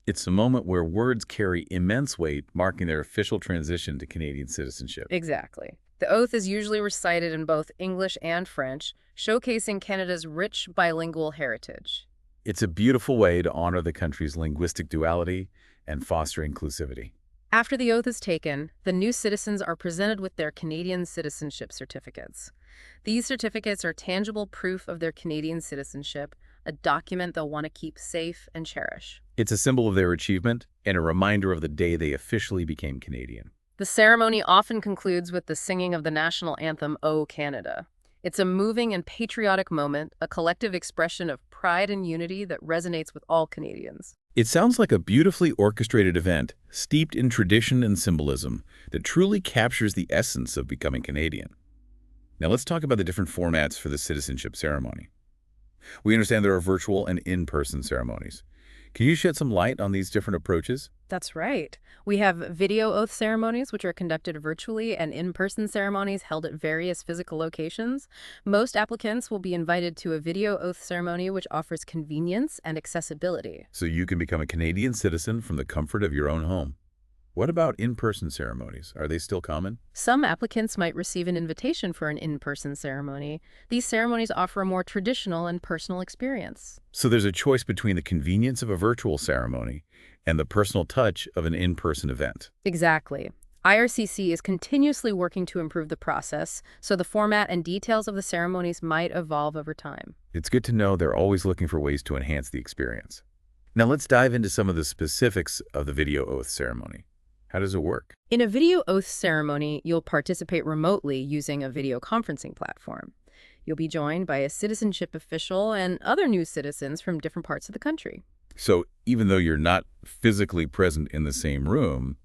It's a moment where words carry immense weight, marking their official transition to Canadian citizenship. Exactly. The oath is usually recited in both English and French, showcasing Canada's rich bilingual heritage. It's a beautiful way to honor the country's linguistic duality and foster inclusivity. After the oath is taken, the new citizens are presented with their Canadian citizenship certificates. These certificates are tangible proof of their Canadian citizenship, a document they'll want to keep safe and cherish. It's a symbol of their achievement and a reminder of the day they officially became Canadian. The ceremony often concludes with the singing of the national anthem, O Canada. It's a moving and patriotic moment, a collective expression of pride and unity that resonates with all Canadians. It sounds like a beautifully orchestrated event, steeped in tradition and symbolism, that truly captures the essence of becoming Canadian. Now let's talk about the different formats for the citizenship ceremony. We understand there are virtual and in-person ceremonies. Can you shed some light on these different approaches? That's right. We have video oath ceremonies, which are conducted virtually, and in-person ceremonies held at various physical locations. Most applicants will be invited to a video oath ceremony, which offers convenience and accessibility. So you can become a Canadian citizen from the comfort of your own home. What about in-person ceremonies? Are they still common? Some applicants might receive an invitation for an in-person ceremony. These ceremonies offer a more traditional and personal experience. So there's a choice between the convenience of a virtual ceremony and the personal touch of an in-person event. Exactly. IRCC is continuously working to improve the process, so the format and details of the ceremonies might evolve over time. It's good to know they're always looking for ways to enhance the experience. Now let's dive into some of the specifics of the video oath ceremony. How does it work? In a video oath ceremony, you'll participate remotely using a video conferencing platform. You'll be joined by a citizenship official and other new citizens from different parts of the country. So even though you're not physically present in the same room,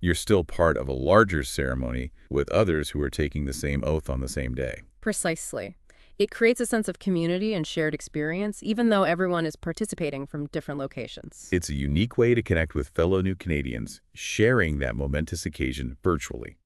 you're still part of a larger ceremony with others who are taking the same oath on the same day. Precisely. It creates a sense of community and shared experience, even though everyone is participating from different locations. It's a unique way to connect with fellow new Canadians, sharing that momentous occasion virtually.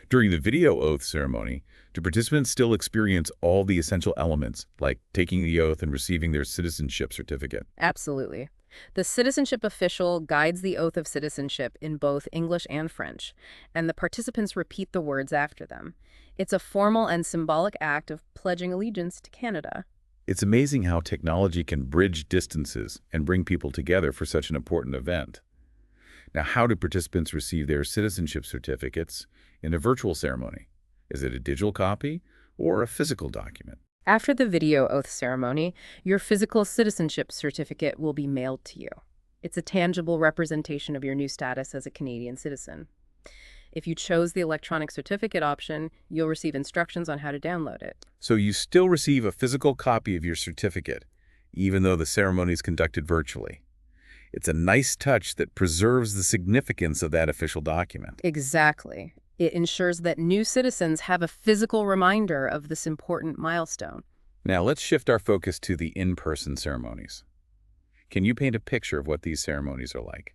During the video oath ceremony, do participants still experience all the essential elements, like taking the oath and receiving their citizenship certificate? Absolutely. The citizenship official guides the oath of citizenship in both English and French, and the participants repeat the words after them. It's a formal and symbolic act of pledging allegiance to Canada. It's amazing how technology can bridge distances and bring people together for such an important event. Now, how do participants receive their citizenship certificates in a virtual ceremony? Is it a digital copy or a physical document? After the video oath ceremony, your physical citizenship certificate will be mailed to you. It's a tangible representation of your new status as a Canadian citizen. If you chose the electronic certificate option, you'll receive instructions on how to download it. So you still receive a physical copy of your certificate, even though the ceremony is conducted virtually. It's a nice touch that preserves the significance of that official document. Exactly. It ensures that new citizens have a physical reminder of this important milestone. Now let's shift our focus to the in-person ceremonies. Can you paint a picture of what these ceremonies are like?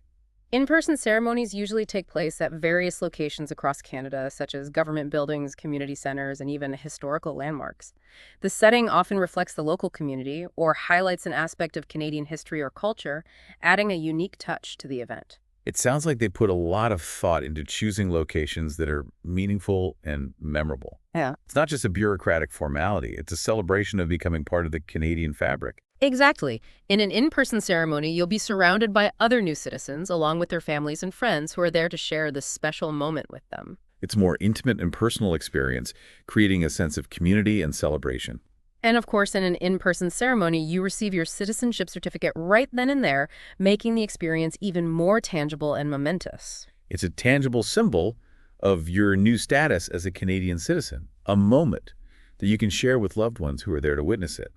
In-person ceremonies usually take place at various locations across Canada, such as government buildings, community centers, and even historical landmarks. The setting often reflects the local community or highlights an aspect of Canadian history or culture, adding a unique touch to the event. It sounds like they put a lot of thought into choosing locations that are meaningful and memorable. Yeah. It's not just a bureaucratic formality, it's a celebration of becoming part of the Canadian fabric. Exactly. In an in-person ceremony, you'll be surrounded by other new citizens, along with their families and friends who are there to share this special moment with them. It's a more intimate and personal experience, creating a sense of community and celebration. And of course, in an in-person ceremony, you receive your citizenship certificate right then and there, making the experience even more tangible and momentous. It's a tangible symbol of your new status as a Canadian citizen, a moment that you can share with loved ones who are there to witness it.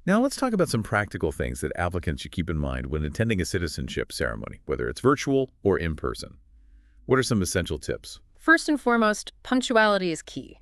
Now let's talk about some practical things that applicants should keep in mind when attending a citizenship ceremony, whether it's virtual or in person. What are some essential tips? First and foremost, punctuality is key.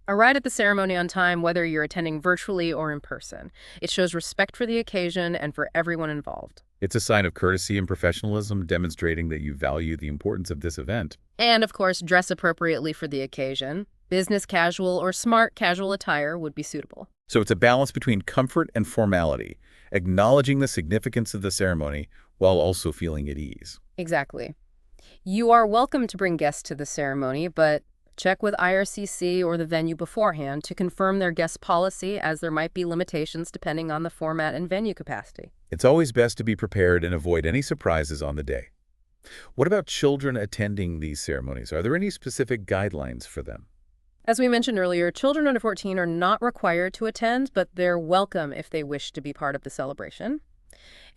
Arrive at the ceremony on time, whether you're attending virtually or in person. It shows respect for the occasion and for everyone involved. It's a sign of courtesy and professionalism, demonstrating that you value the importance of this event. And of course, dress appropriately for the occasion. Business casual or smart casual attire would be suitable. So it's a balance between comfort and formality, acknowledging the significance of the ceremony while also feeling at ease. Exactly. You are welcome to bring guests to the ceremony, but check with IRCC or the venue beforehand to confirm their guest policy, as there might be limitations depending on the format and venue capacity. It's always best to be prepared and avoid any surprises on the day. What about children attending these ceremonies? Are there any specific guidelines for them? As we mentioned earlier, children under 14 are not required to attend, but they're welcome if they wish to be part of the celebration.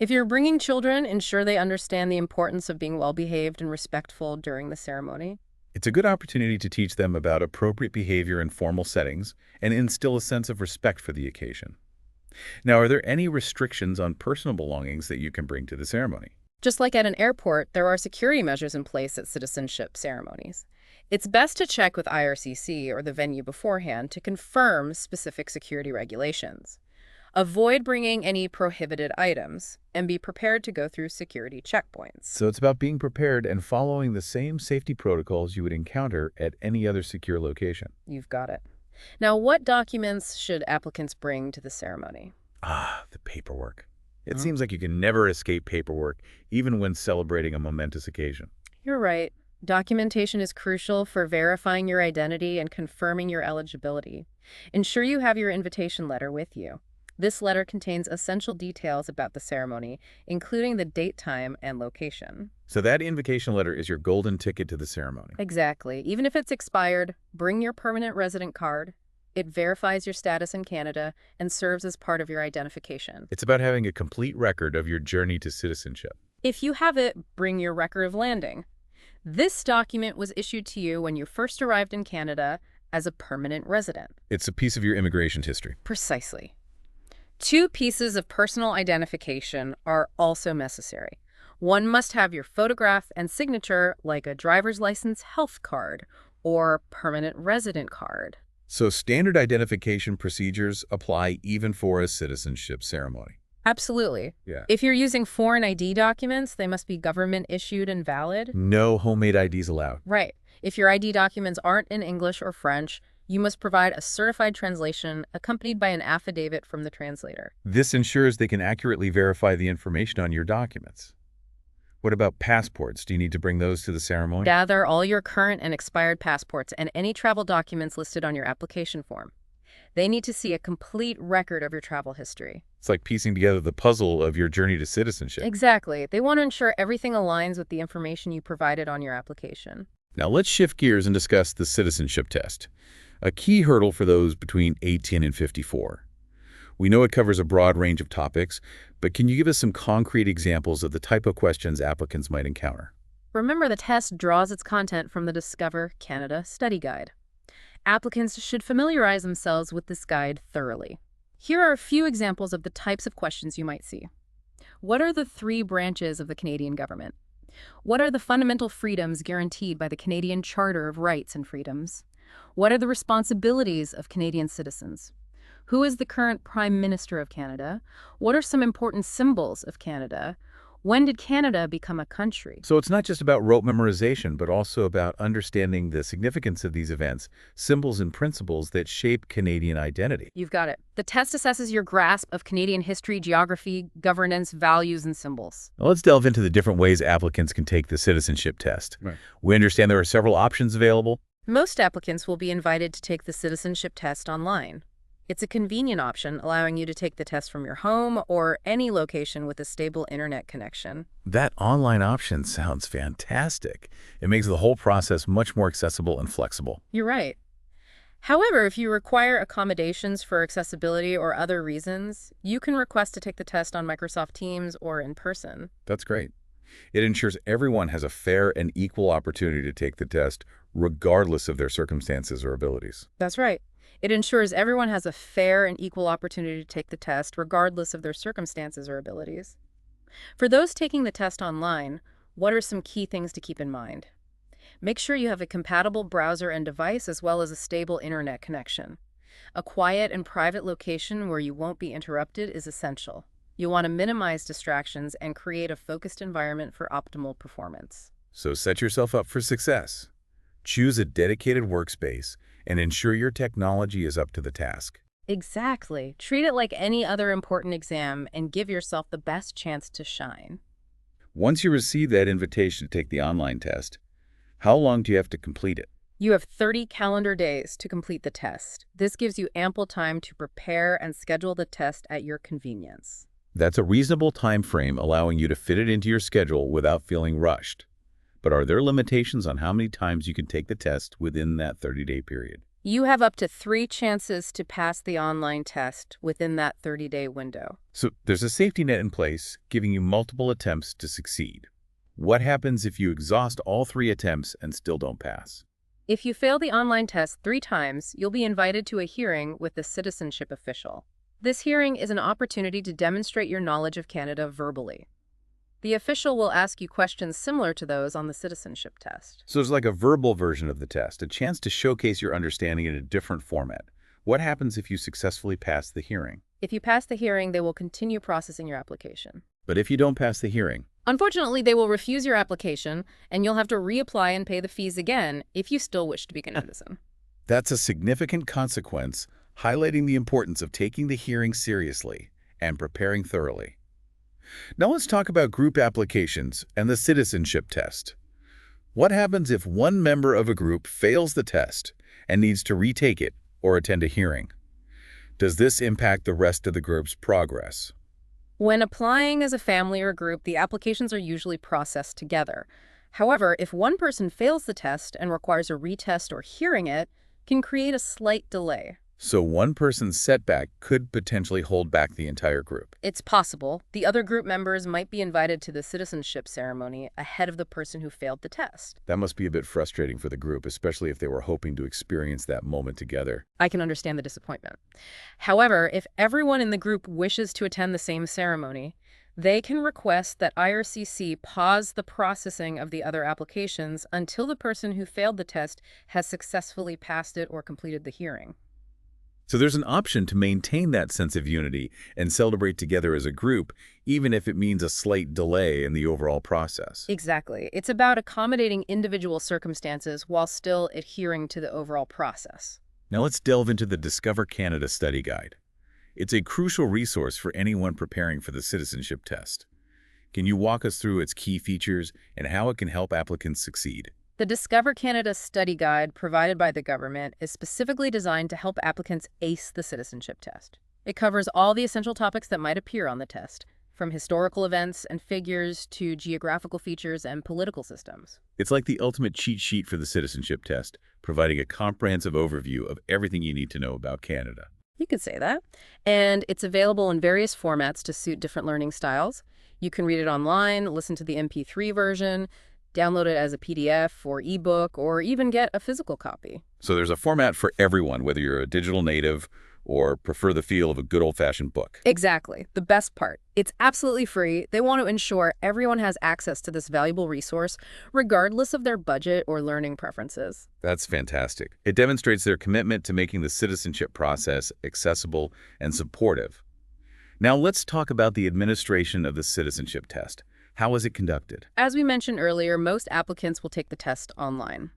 If you're bringing children, ensure they understand the importance of being well-behaved and respectful during the ceremony. It's a good opportunity to teach them about appropriate behavior in formal settings and instill a sense of respect for the occasion. Now, are there any restrictions on personal belongings that you can bring to the ceremony? Just like at an airport, there are security measures in place at citizenship ceremonies. It's best to check with IRCC or the venue beforehand to confirm specific security regulations. Avoid bringing any prohibited items and be prepared to go through security checkpoints. So it's about being prepared and following the same safety protocols you would encounter at any other secure location. You've got it. Now, what documents should applicants bring to the ceremony? The paperwork. It seems like you can never escape paperwork, even when celebrating a momentous occasion. You're right. Documentation is crucial for verifying your identity and confirming your eligibility. Ensure you have your invitation letter with you. This letter contains essential details about the ceremony, including the date, time, and location. So that invitation letter is your golden ticket to the ceremony. Exactly. Even if it's expired, bring your permanent resident card. It verifies your status in Canada and serves as part of your identification. It's about having a complete record of your journey to citizenship. If you have it, bring your record of landing. This document was issued to you when you first arrived in Canada as a permanent resident. It's a piece of your immigration history. Precisely. 2 pieces of personal identification are also necessary. One must have your photograph and signature, like a driver's license health card or permanent resident card. So standard identification procedures apply even for a citizenship ceremony. Absolutely. Yeah. If you're using foreign ID documents, they must be government issued and valid. No homemade IDs allowed. Right. If your ID documents aren't in English or French, you must provide a certified translation accompanied by an affidavit from the translator. This ensures they can accurately verify the information on your documents. What about passports? Do you need to bring those to the ceremony? Gather all your current and expired passports and any travel documents listed on your application form. They need to see a complete record of your travel history. It's like piecing together the puzzle of your journey to citizenship. Exactly. They want to ensure everything aligns with the information you provided on your application. Now let's shift gears and discuss the citizenship test, a key hurdle for those between 18 and 54. We know it covers a broad range of topics, but can you give us some concrete examples of the type of questions applicants might encounter? Remember, the test draws its content from the Discover Canada Study Guide. Applicants should familiarize themselves with this guide thoroughly. Here are a few examples of the types of questions you might see. What are the 3 branches of the Canadian government? What are the fundamental freedoms guaranteed by the Canadian Charter of Rights and Freedoms? What are the responsibilities of Canadian citizens? Who is the current Prime Minister of Canada? What are some important symbols of Canada? When did Canada become a country? So it's not just about rote memorization, but also about understanding the significance of these events, symbols and principles that shape Canadian identity. You've got it. The test assesses your grasp of Canadian history, geography, governance, values, and symbols. Now let's delve into the different ways applicants can take the citizenship test. Right. We understand there are several options available. Most applicants will be invited to take the citizenship test online. It's a convenient option, allowing you to take the test from your home or any location with a stable internet connection. That online option sounds fantastic. It makes the whole process much more accessible and flexible. You're right. However, if you require accommodations for accessibility or other reasons, you can request to take the test on Microsoft Teams or in person. That's great. It ensures everyone has a fair and equal opportunity to take the test, regardless of their circumstances or abilities. That's right. It ensures everyone has a fair and equal opportunity to take the test, regardless of their circumstances or abilities. For those taking the test online, what are some key things to keep in mind? Make sure you have a compatible browser and device, as well as a stable internet connection. A quiet and private location where you won't be interrupted is essential. You'll want to minimize distractions and create a focused environment for optimal performance. So set yourself up for success. Choose a dedicated workspace and ensure your technology is up to the task. Exactly. Treat it like any other important exam and give yourself the best chance to shine. Once you receive that invitation to take the online test, how long do you have to complete it? You have 30 calendar days to complete the test. This gives you ample time to prepare and schedule the test at your convenience. That's a reasonable time frame, allowing you to fit it into your schedule without feeling rushed. But are there limitations on how many times you can take the test within that 30-day period? You have up to 3 chances to pass the online test within that 30-day window. So there's a safety net in place, giving you multiple attempts to succeed. What happens if you exhaust all 3 attempts and still don't pass? If you fail the online test 3 times, you'll be invited to a hearing with the citizenship official. This hearing is an opportunity to demonstrate your knowledge of Canada verbally. The official will ask you questions similar to those on the citizenship test. So it's like a verbal version of the test, a chance to showcase your understanding in a different format. What happens if you successfully pass the hearing? If you pass the hearing, they will continue processing your application. But if you don't pass the hearing? Unfortunately, they will refuse your application, and you'll have to reapply and pay the fees again if you still wish to be Canadian. That's a significant consequence, highlighting the importance of taking the hearing seriously and preparing thoroughly. Now let's talk about group applications and the citizenship test. What happens if one member of a group fails the test and needs to retake it or attend a hearing? Does this impact the rest of the group's progress? When applying as a family or group, the applications are usually processed together. However, if one person fails the test and requires a retest or hearing it, can create a slight delay. So one person's setback could potentially hold back the entire group. It's possible. The other group members might be invited to the citizenship ceremony ahead of the person who failed the test. That must be a bit frustrating for the group, especially if they were hoping to experience that moment together. I can understand the disappointment. However, if everyone in the group wishes to attend the same ceremony, they can request that IRCC pause the processing of the other applications until the person who failed the test has successfully passed it or completed the hearing. So there's an option to maintain that sense of unity and celebrate together as a group, even if it means a slight delay in the overall process. Exactly. It's about accommodating individual circumstances while still adhering to the overall process. Now let's delve into the Discover Canada Study Guide. It's a crucial resource for anyone preparing for the citizenship test. Can you walk us through its key features and how it can help applicants succeed? The Discover Canada Study Guide provided by the government is specifically designed to help applicants ace the citizenship test. It covers all the essential topics that might appear on the test, from historical events and figures to geographical features and political systems. It's like the ultimate cheat sheet for the citizenship test, providing a comprehensive overview of everything you need to know about Canada. You could say that. And it's available in various formats to suit different learning styles. You can read it online, listen to the MP3 version, download it as a PDF or ebook, or even get a physical copy. So there's a format for everyone, whether you're a digital native or prefer the feel of a good old-fashioned book. Exactly. The best part. It's absolutely free. They want to ensure everyone has access to this valuable resource, regardless of their budget or learning preferences. That's fantastic. It demonstrates their commitment to making the citizenship process accessible and supportive. Now let's talk about the administration of the citizenship test. How is it conducted? As we mentioned earlier, most applicants will take the test online.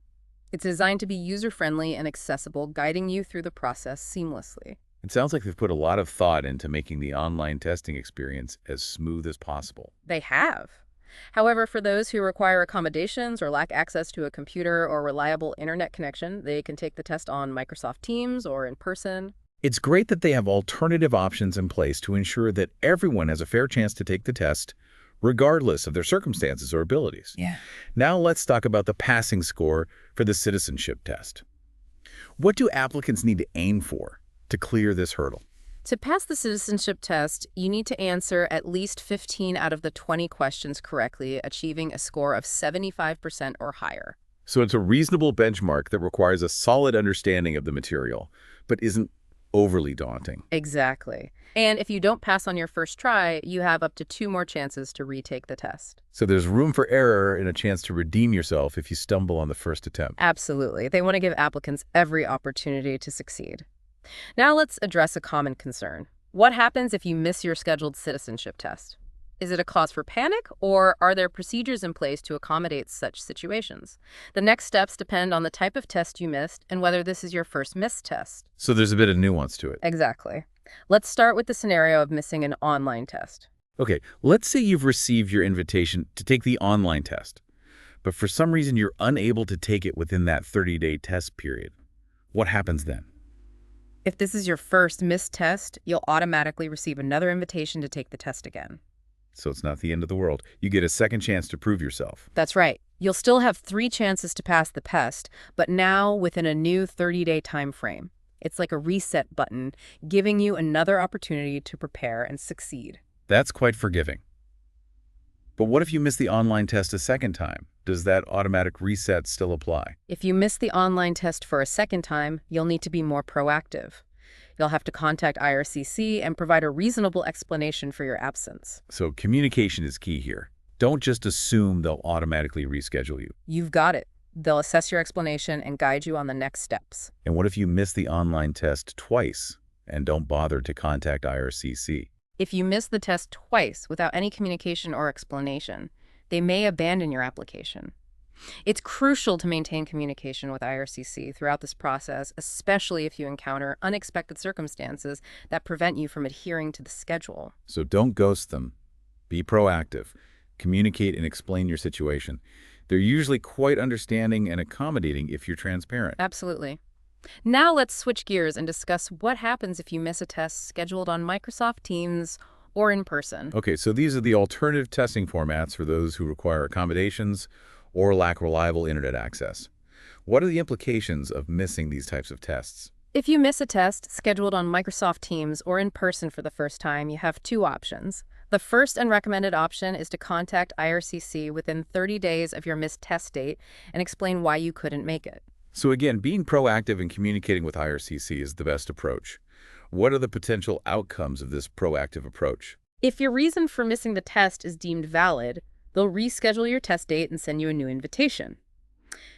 It's designed to be user-friendly and accessible, guiding you through the process seamlessly. It sounds like they've put a lot of thought into making the online testing experience as smooth as possible. They have. However, for those who require accommodations or lack access to a computer or reliable internet connection, they can take the test on Microsoft Teams or in person. It's great that they have alternative options in place to ensure that everyone has a fair chance to take the test, regardless of their circumstances or abilities. Now let's talk about the passing score for the citizenship test. What do applicants need to aim for to clear this hurdle? To pass the citizenship test, you need to answer at least 15 out of the 20 questions correctly, achieving a score of 75% or higher. So it's a reasonable benchmark that requires a solid understanding of the material, but isn't overly daunting. Exactly. And if you don't pass on your first try, you have up to 2 more chances to retake the test. So there's room for error and a chance to redeem yourself if you stumble on the first attempt. Absolutely. They want to give applicants every opportunity to succeed. Now let's address a common concern. What happens if you miss your scheduled citizenship test? Is it a cause for panic, or are there procedures in place to accommodate such situations? The next steps depend on the type of test you missed and whether this is your first missed test. So there's a bit of nuance to it. Exactly. Let's start with the scenario of missing an online test. Okay, let's say you've received your invitation to take the online test, but for some reason you're unable to take it within that 30-day test period. What happens then? If this is your first missed test, you'll automatically receive another invitation to take the test again. So it's not the end of the world. You get a second chance to prove yourself. That's right. You'll still have 3 chances to pass the test, but now within a new 30-day time frame. It's like a reset button, giving you another opportunity to prepare and succeed. That's quite forgiving. But what if you miss the online test a second time? Does that automatic reset still apply? If you miss the online test for a second time, you'll need to be more proactive. You'll have to contact IRCC and provide a reasonable explanation for your absence. So communication is key here. Don't just assume they'll automatically reschedule you. You've got it. They'll assess your explanation and guide you on the next steps. And what if you miss the online test twice and don't bother to contact IRCC? If you miss the test twice without any communication or explanation, they may abandon your application. It's crucial to maintain communication with IRCC throughout this process, especially if you encounter unexpected circumstances that prevent you from adhering to the schedule. So don't ghost them. Be proactive. Communicate and explain your situation. They're usually quite understanding and accommodating if you're transparent. Absolutely. Now let's switch gears and discuss what happens if you miss a test scheduled on Microsoft Teams or in person. Okay, so these are the alternative testing formats for those who require accommodations or lack reliable internet access. What are the implications of missing these types of tests? If you miss a test scheduled on Microsoft Teams or in person for the first time, you have 2 options. The first and recommended option is to contact IRCC within 30 days of your missed test date and explain why you couldn't make it. So again, being proactive and communicating with IRCC is the best approach. What are the potential outcomes of this proactive approach? If your reason for missing the test is deemed valid, they'll reschedule your test date and send you a new invitation.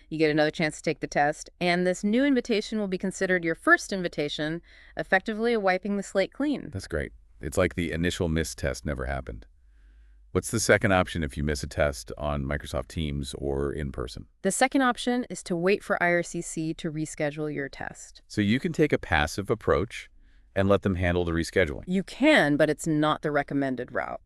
You get another chance to take the test, and this new invitation will be considered your first invitation, effectively wiping the slate clean. That's great. It's like the initial missed test never happened. What's the second option if you miss a test on Microsoft Teams or in person? The second option is to wait for IRCC to reschedule your test. So you can take a passive approach and let them handle the rescheduling. You can, but it's not the recommended route.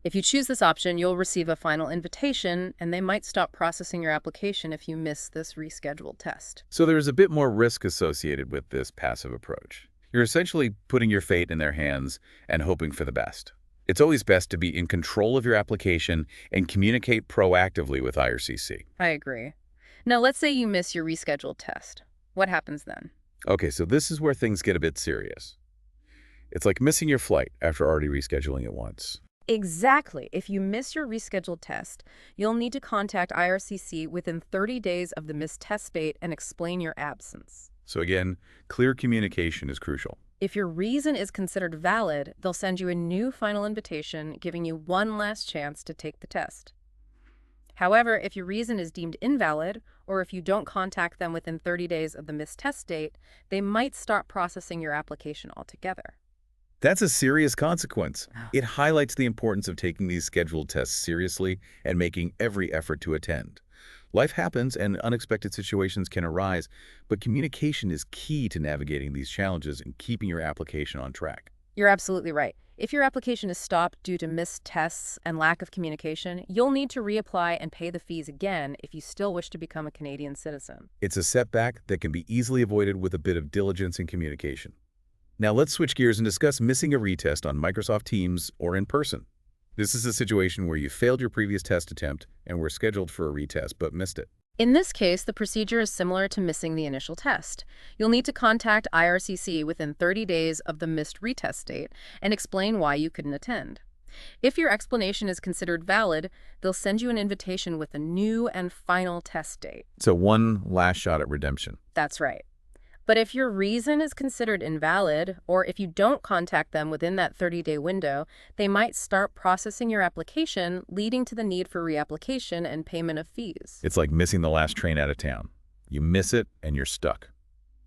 If you choose this option, you'll receive a final invitation, and they might stop processing your application if you miss this rescheduled test. So there's a bit more risk associated with this passive approach. You're essentially putting your fate in their hands and hoping for the best. It's always best to be in control of your application and communicate proactively with IRCC. I agree. Now, let's say you miss your rescheduled test. What happens then? Okay, so this is where things get a bit serious. It's like missing your flight after already rescheduling it once. Exactly. If you miss your rescheduled test, you'll need to contact IRCC within 30 days of the missed test date and explain your absence. So again, clear communication is crucial. If your reason is considered valid, they'll send you a new final invitation, giving you one last chance to take the test. However, if your reason is deemed invalid, or if you don't contact them within 30 days of the missed test date, they might start processing your application altogether. That's a serious consequence. It highlights the importance of taking these scheduled tests seriously and making every effort to attend. Life happens and unexpected situations can arise, but communication is key to navigating these challenges and keeping your application on track. You're absolutely right. If your application is stopped due to missed tests and lack of communication, you'll need to reapply and pay the fees again if you still wish to become a Canadian citizen. It's a setback that can be easily avoided with a bit of diligence and communication. Now let's switch gears and discuss missing a retest on Microsoft Teams or in person. This is a situation where you failed your previous test attempt and were scheduled for a retest but missed it. In this case, the procedure is similar to missing the initial test. You'll need to contact IRCC within 30 days of the missed retest date and explain why you couldn't attend. If your explanation is considered valid, they'll send you an invitation with a new and final test date. So one last shot at redemption. That's right. But if your reason is considered invalid, or if you don't contact them within that 30-day window, they might start processing your application, leading to the need for reapplication and payment of fees. It's like missing the last train out of town. You miss it and you're stuck.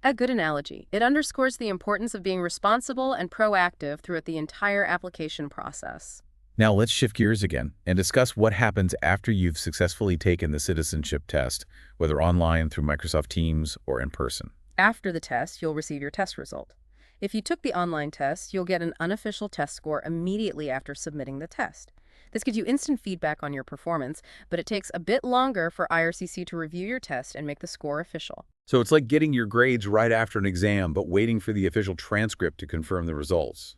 A good analogy. It underscores the importance of being responsible and proactive throughout the entire application process. Now let's shift gears again and discuss what happens after you've successfully taken the citizenship test, whether online through Microsoft Teams or in person. After the test, you'll receive your test result. If you took the online test, you'll get an unofficial test score immediately after submitting the test. This gives you instant feedback on your performance, but it takes a bit longer for IRCC to review your test and make the score official. So it's like getting your grades right after an exam, but waiting for the official transcript to confirm the results.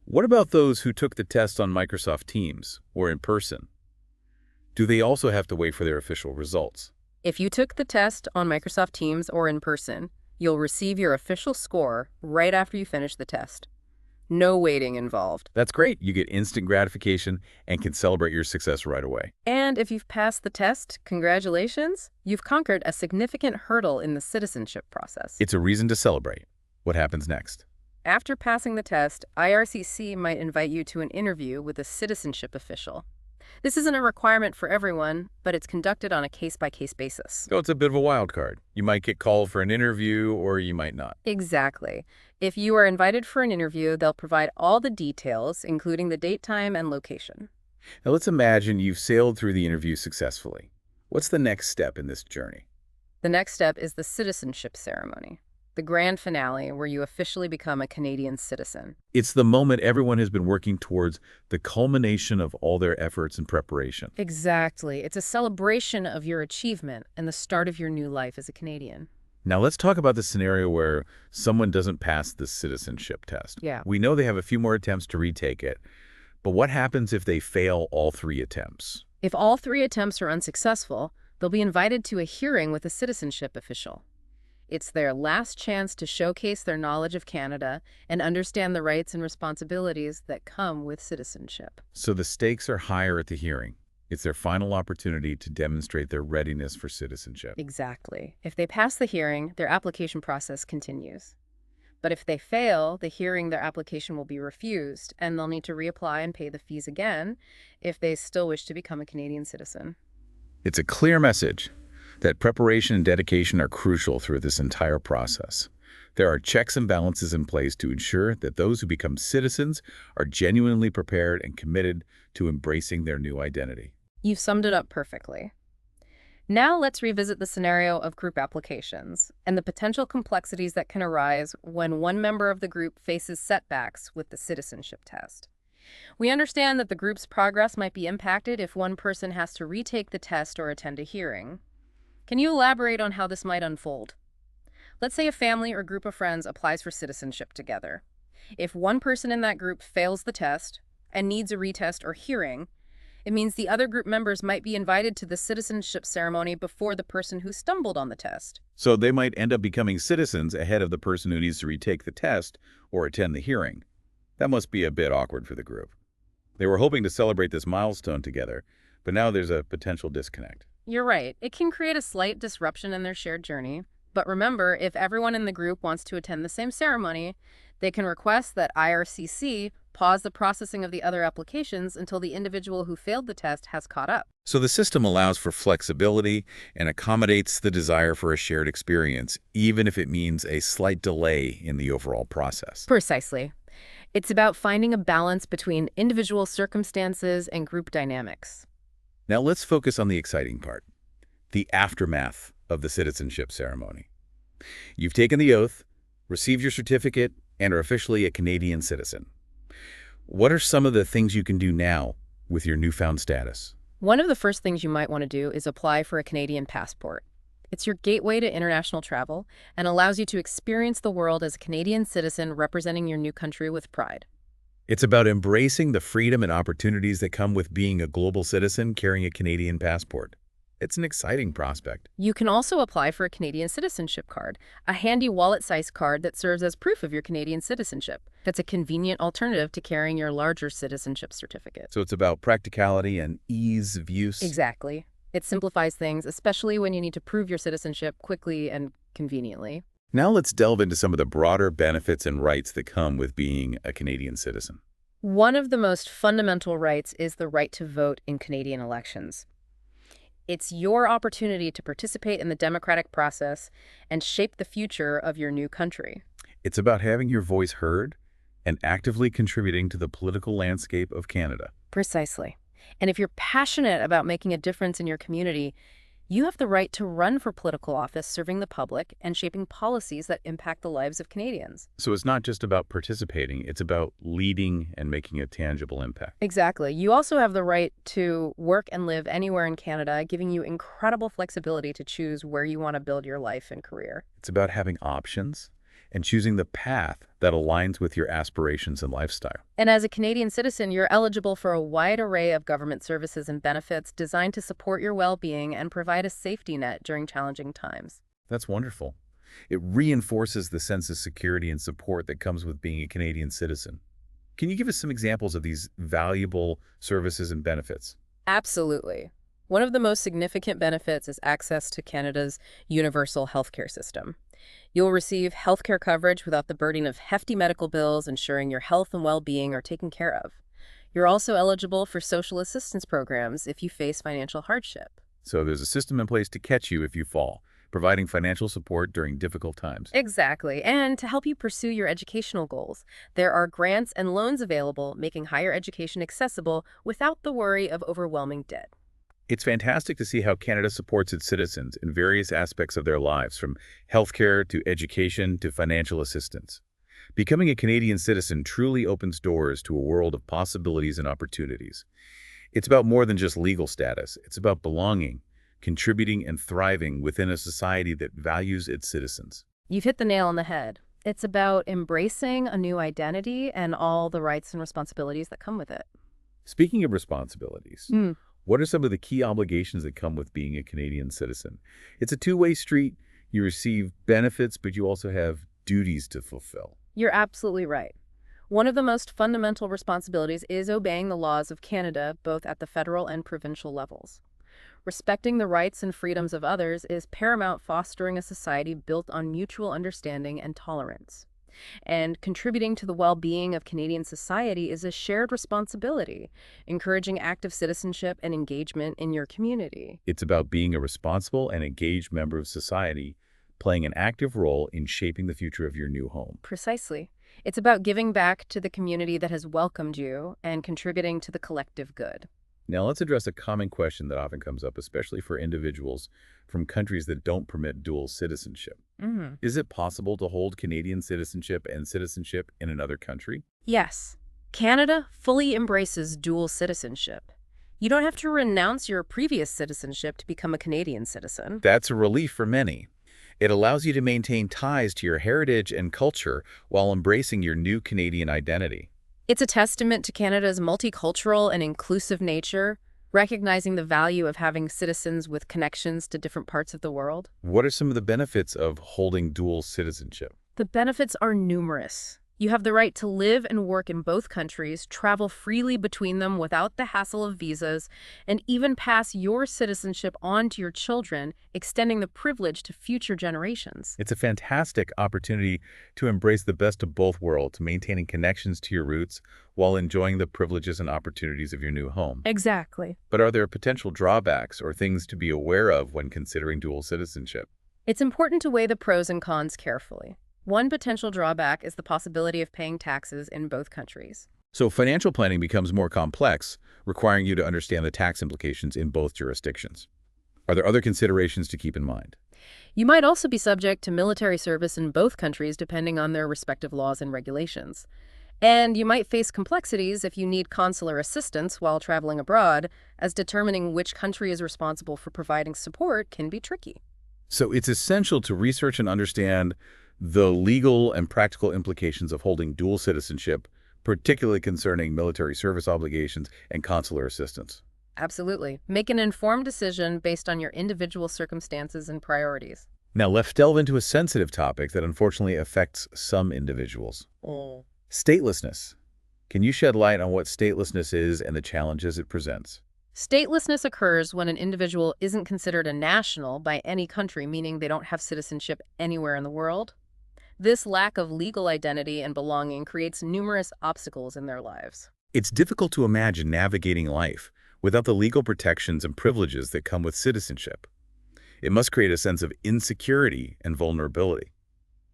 What about those who took the test on Microsoft Teams or in person? Do they also have to wait for their official results? If you took the test on Microsoft Teams or in person, you'll receive your official score right after you finish the test. No waiting involved. That's great. You get instant gratification and can celebrate your success right away. And if you've passed the test, congratulations, you've conquered a significant hurdle in the citizenship process. It's a reason to celebrate. What happens next? After passing the test, IRCC might invite you to an interview with a citizenship official. This isn't a requirement for everyone, but it's conducted on a case-by-case basis. So it's a bit of a wild card. You might get called for an interview or you might not. Exactly. If you are invited for an interview, they'll provide all the details, including the date, time, and location. Now let's imagine you've sailed through the interview successfully. What's the next step in this journey? The next step is the citizenship ceremony, the grand finale where you officially become a Canadian citizen. It's the moment everyone has been working towards, the culmination of all their efforts and preparation. Exactly. It's a celebration of your achievement and the start of your new life as a Canadian. Now let's talk about the scenario where someone doesn't pass the citizenship test. Yeah. We know they have a few more attempts to retake it, but what happens if they fail all 3 attempts? If all 3 attempts are unsuccessful, they'll be invited to a hearing with a citizenship official. It's their last chance to showcase their knowledge of Canada and understand the rights and responsibilities that come with citizenship. So the stakes are higher at the hearing. It's their final opportunity to demonstrate their readiness for citizenship. Exactly. If they pass the hearing, their application process continues. But if they fail the hearing, their application will be refused, and they'll need to reapply and pay the fees again if they still wish to become a Canadian citizen. It's a clear message that preparation and dedication are crucial through this entire process. There are checks and balances in place to ensure that those who become citizens are genuinely prepared and committed to embracing their new identity. You've summed it up perfectly. Now let's revisit the scenario of group applications and the potential complexities that can arise when one member of the group faces setbacks with the citizenship test. We understand that the group's progress might be impacted if one person has to retake the test or attend a hearing. Can you elaborate on how this might unfold? Let's say a family or group of friends applies for citizenship together. If one person in that group fails the test and needs a retest or hearing, it means the other group members might be invited to the citizenship ceremony before the person who stumbled on the test. So they might end up becoming citizens ahead of the person who needs to retake the test or attend the hearing. That must be a bit awkward for the group. They were hoping to celebrate this milestone together, but now there's a potential disconnect. You're right. It can create a slight disruption in their shared journey. But remember, if everyone in the group wants to attend the same ceremony, they can request that IRCC pause the processing of the other applications until the individual who failed the test has caught up. So the system allows for flexibility and accommodates the desire for a shared experience, even if it means a slight delay in the overall process. Precisely. It's about finding a balance between individual circumstances and group dynamics. Now let's focus on the exciting part, the aftermath of the citizenship ceremony. You've taken the oath, received your certificate, and are officially a Canadian citizen. What are some of the things you can do now with your newfound status? One of the first things you might want to do is apply for a Canadian passport. It's your gateway to international travel and allows you to experience the world as a Canadian citizen representing your new country with pride. It's about embracing the freedom and opportunities that come with being a global citizen carrying a Canadian passport. It's an exciting prospect. You can also apply for a Canadian citizenship card, a handy wallet-sized card that serves as proof of your Canadian citizenship. That's a convenient alternative to carrying your larger citizenship certificate. So it's about practicality and ease of use. Exactly. It simplifies things, especially when you need to prove your citizenship quickly and conveniently. Now let's delve into some of the broader benefits and rights that come with being a Canadian citizen. One of the most fundamental rights is the right to vote in Canadian elections. It's your opportunity to participate in the democratic process and shape the future of your new country. It's about having your voice heard and actively contributing to the political landscape of Canada. Precisely. And if you're passionate about making a difference in your community, you have the right to run for political office serving the public and shaping policies that impact the lives of Canadians. So it's not just about participating, it's about leading and making a tangible impact. Exactly. You also have the right to work and live anywhere in Canada, giving you incredible flexibility to choose where you want to build your life and career. It's about having options and choosing the path that aligns with your aspirations and lifestyle. And as a Canadian citizen, you're eligible for a wide array of government services and benefits designed to support your well-being and provide a safety net during challenging times. That's wonderful. It reinforces the sense of security and support that comes with being a Canadian citizen. Can you give us some examples of these valuable services and benefits? Absolutely. One of the most significant benefits is access to Canada's universal healthcare system. You'll receive healthcare coverage without the burden of hefty medical bills, ensuring your health and well-being are taken care of. You're also eligible for social assistance programs if you face financial hardship. So there's a system in place to catch you if you fall, providing financial support during difficult times. Exactly. And to help you pursue your educational goals, there are grants and loans available, making higher education accessible without the worry of overwhelming debt. It's fantastic to see how Canada supports its citizens in various aspects of their lives, from healthcare to education to financial assistance. Becoming a Canadian citizen truly opens doors to a world of possibilities and opportunities. It's about more than just legal status. It's about belonging, contributing, and thriving within a society that values its citizens. You've hit the nail on the head. It's about embracing a new identity and all the rights and responsibilities that come with it. Speaking of responsibilities, what are some of the key obligations that come with being a Canadian citizen? It's a two-way street. You receive benefits, but you also have duties to fulfill. You're absolutely right. One of the most fundamental responsibilities is obeying the laws of Canada, both at the federal and provincial levels. Respecting the rights and freedoms of others is paramount, fostering a society built on mutual understanding and tolerance. And contributing to the well-being of Canadian society is a shared responsibility, encouraging active citizenship and engagement in your community. It's about being a responsible and engaged member of society, playing an active role in shaping the future of your new home. Precisely. It's about giving back to the community that has welcomed you and contributing to the collective good. Now let's address a common question that often comes up, especially for individuals from countries that don't permit dual citizenship. Is it possible to hold Canadian citizenship and citizenship in another country? Yes. Canada fully embraces dual citizenship. You don't have to renounce your previous citizenship to become a Canadian citizen. That's a relief for many. It allows you to maintain ties to your heritage and culture while embracing your new Canadian identity. It's a testament to Canada's multicultural and inclusive nature, recognizing the value of having citizens with connections to different parts of the world. What are some of the benefits of holding dual citizenship? The benefits are numerous. You have the right to live and work in both countries, travel freely between them without the hassle of visas, and even pass your citizenship on to your children, extending the privilege to future generations. It's a fantastic opportunity to embrace the best of both worlds, maintaining connections to your roots while enjoying the privileges and opportunities of your new home. Exactly. But are there potential drawbacks or things to be aware of when considering dual citizenship? It's important to weigh the pros and cons carefully. One potential drawback is the possibility of paying taxes in both countries. So financial planning becomes more complex, requiring you to understand the tax implications in both jurisdictions. Are there other considerations to keep in mind? You might also be subject to military service in both countries depending on their respective laws and regulations. And you might face complexities if you need consular assistance while traveling abroad, as determining which country is responsible for providing support can be tricky. So it's essential to research and understand the legal and practical implications of holding dual citizenship, particularly concerning military service obligations and consular assistance. Absolutely. Make an informed decision based on your individual circumstances and priorities. Now let's delve into a sensitive topic that unfortunately affects some individuals. Statelessness. Can you shed light on what statelessness is and the challenges it presents? Statelessness occurs when an individual isn't considered a national by any country, meaning they don't have citizenship anywhere in the world. This lack of legal identity and belonging creates numerous obstacles in their lives. It's difficult to imagine navigating life without the legal protections and privileges that come with citizenship. It must create a sense of insecurity and vulnerability.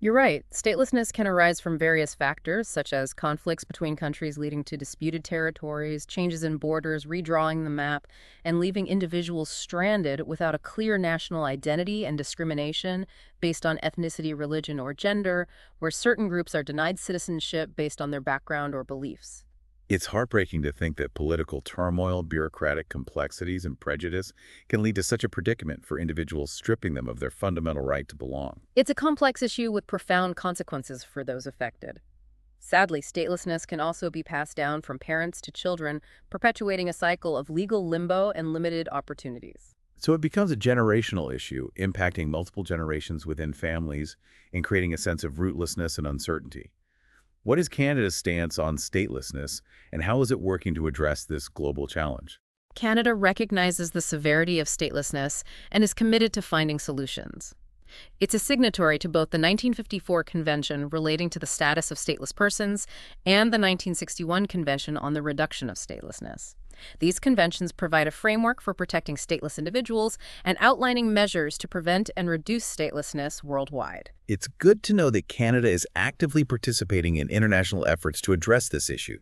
You're right. Statelessness can arise from various factors, such as conflicts between countries leading to disputed territories, changes in borders, redrawing the map, and leaving individuals stranded without a clear national identity, and discrimination based on ethnicity, religion, or gender, where certain groups are denied citizenship based on their background or beliefs. It's heartbreaking to think that political turmoil, bureaucratic complexities, and prejudice can lead to such a predicament for individuals, stripping them of their fundamental right to belong. It's a complex issue with profound consequences for those affected. Sadly, statelessness can also be passed down from parents to children, perpetuating a cycle of legal limbo and limited opportunities. So it becomes a generational issue, impacting multiple generations within families and creating a sense of rootlessness and uncertainty. What is Canada's stance on statelessness, and how is it working to address this global challenge? Canada recognizes the severity of statelessness and is committed to finding solutions. It's a signatory to both the 1954 Convention relating to the status of stateless persons and the 1961 Convention on the reduction of statelessness. These conventions provide a framework for protecting stateless individuals and outlining measures to prevent and reduce statelessness worldwide. It's good to know that Canada is actively participating in international efforts to address this issue.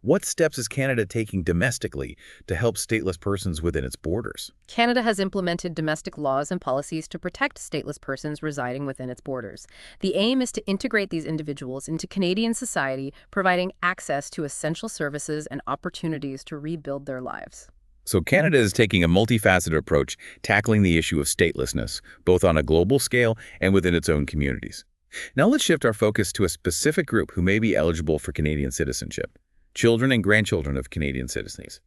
What steps is Canada taking domestically to help stateless persons within its borders? Canada has implemented domestic laws and policies to protect stateless persons residing within its borders. The aim is to integrate these individuals into Canadian society, providing access to essential services and opportunities to rebuild their lives. So Canada is taking a multifaceted approach, tackling the issue of statelessness, both on a global scale and within its own communities. Now let's shift our focus to a specific group who may be eligible for Canadian citizenship: children and grandchildren of Canadian citizens.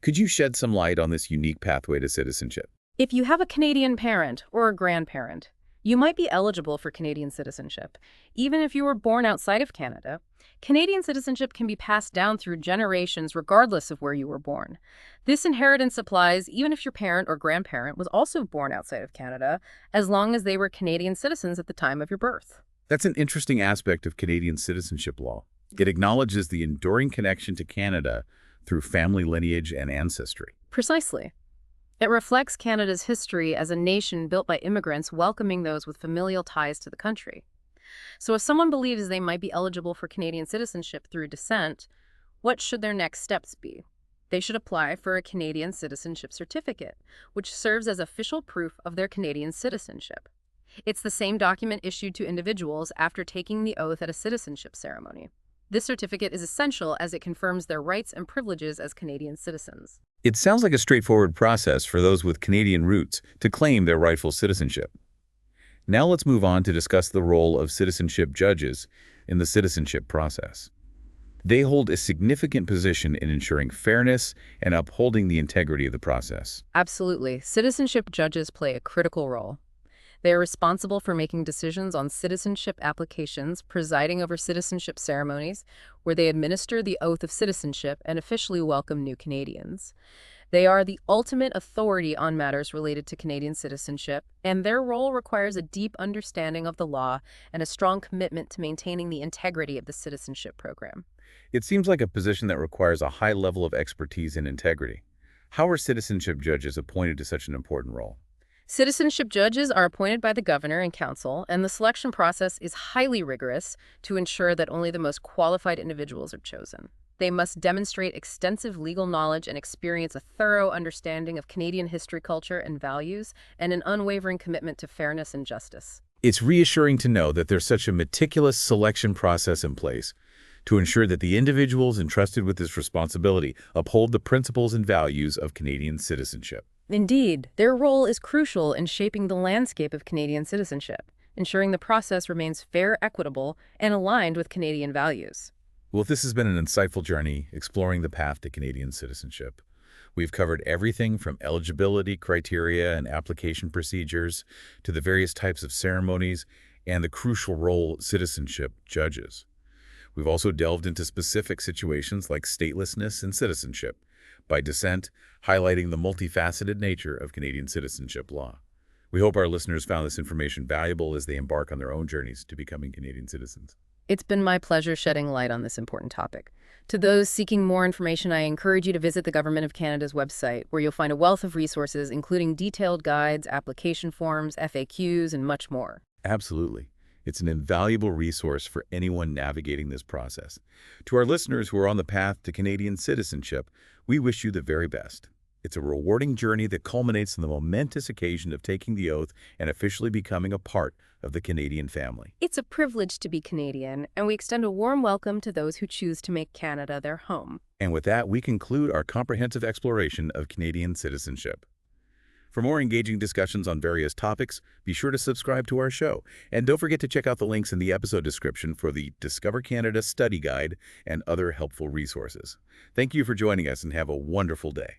Could you shed some light on this unique pathway to citizenship? If you have a Canadian parent or a grandparent, you might be eligible for Canadian citizenship. Even if you were born outside of Canada, Canadian citizenship can be passed down through generations regardless of where you were born. This inheritance applies even if your parent or grandparent was also born outside of Canada, as long as they were Canadian citizens at the time of your birth. That's an interesting aspect of Canadian citizenship law. It acknowledges the enduring connection to Canada through family lineage and ancestry. Precisely. It reflects Canada's history as a nation built by immigrants welcoming those with familial ties to the country. So if someone believes they might be eligible for Canadian citizenship through descent, what should their next steps be? They should apply for a Canadian citizenship certificate, which serves as official proof of their Canadian citizenship. It's the same document issued to individuals after taking the oath at a citizenship ceremony. This certificate is essential as it confirms their rights and privileges as Canadian citizens. It sounds like a straightforward process for those with Canadian roots to claim their rightful citizenship. Now let's move on to discuss the role of citizenship judges in the citizenship process. They hold a significant position in ensuring fairness and upholding the integrity of the process. Absolutely. Citizenship judges play a critical role. They are responsible for making decisions on citizenship applications, presiding over citizenship ceremonies, where they administer the oath of citizenship and officially welcome new Canadians. They are the ultimate authority on matters related to Canadian citizenship, and their role requires a deep understanding of the law and a strong commitment to maintaining the integrity of the citizenship program. It seems like a position that requires a high level of expertise and integrity. How are citizenship judges appointed to such an important role? Citizenship judges are appointed by the governor and council, and the selection process is highly rigorous to ensure that only the most qualified individuals are chosen. They must demonstrate extensive legal knowledge and experience a thorough understanding of Canadian history, culture, and values, and an unwavering commitment to fairness and justice. It's reassuring to know that there's such a meticulous selection process in place to ensure that the individuals entrusted with this responsibility uphold the principles and values of Canadian citizenship. Indeed, their role is crucial in shaping the landscape of Canadian citizenship, ensuring the process remains fair, equitable, and aligned with Canadian values. Well, this has been an insightful journey exploring the path to Canadian citizenship. We've covered everything from eligibility criteria and application procedures to the various types of ceremonies and the crucial role citizenship judges. We've also delved into specific situations like statelessness and citizenship by descent, highlighting the multifaceted nature of Canadian citizenship law. We hope our listeners found this information valuable as they embark on their own journeys to becoming Canadian citizens. It's been my pleasure shedding light on this important topic. To those seeking more information, I encourage you to visit the Government of Canada's website, where you'll find a wealth of resources, including detailed guides, application forms, FAQs, and much more. Absolutely. It's an invaluable resource for anyone navigating this process. To our listeners who are on the path to Canadian citizenship, we wish you the very best. It's a rewarding journey that culminates in the momentous occasion of taking the oath and officially becoming a part of the Canadian family. It's a privilege to be Canadian, and we extend a warm welcome to those who choose to make Canada their home. And with that, we conclude our comprehensive exploration of Canadian citizenship. For more engaging discussions on various topics, be sure to subscribe to our show. And don't forget to check out the links in the episode description for the Discover Canada Study Guide and other helpful resources. Thank you for joining us and have a wonderful day.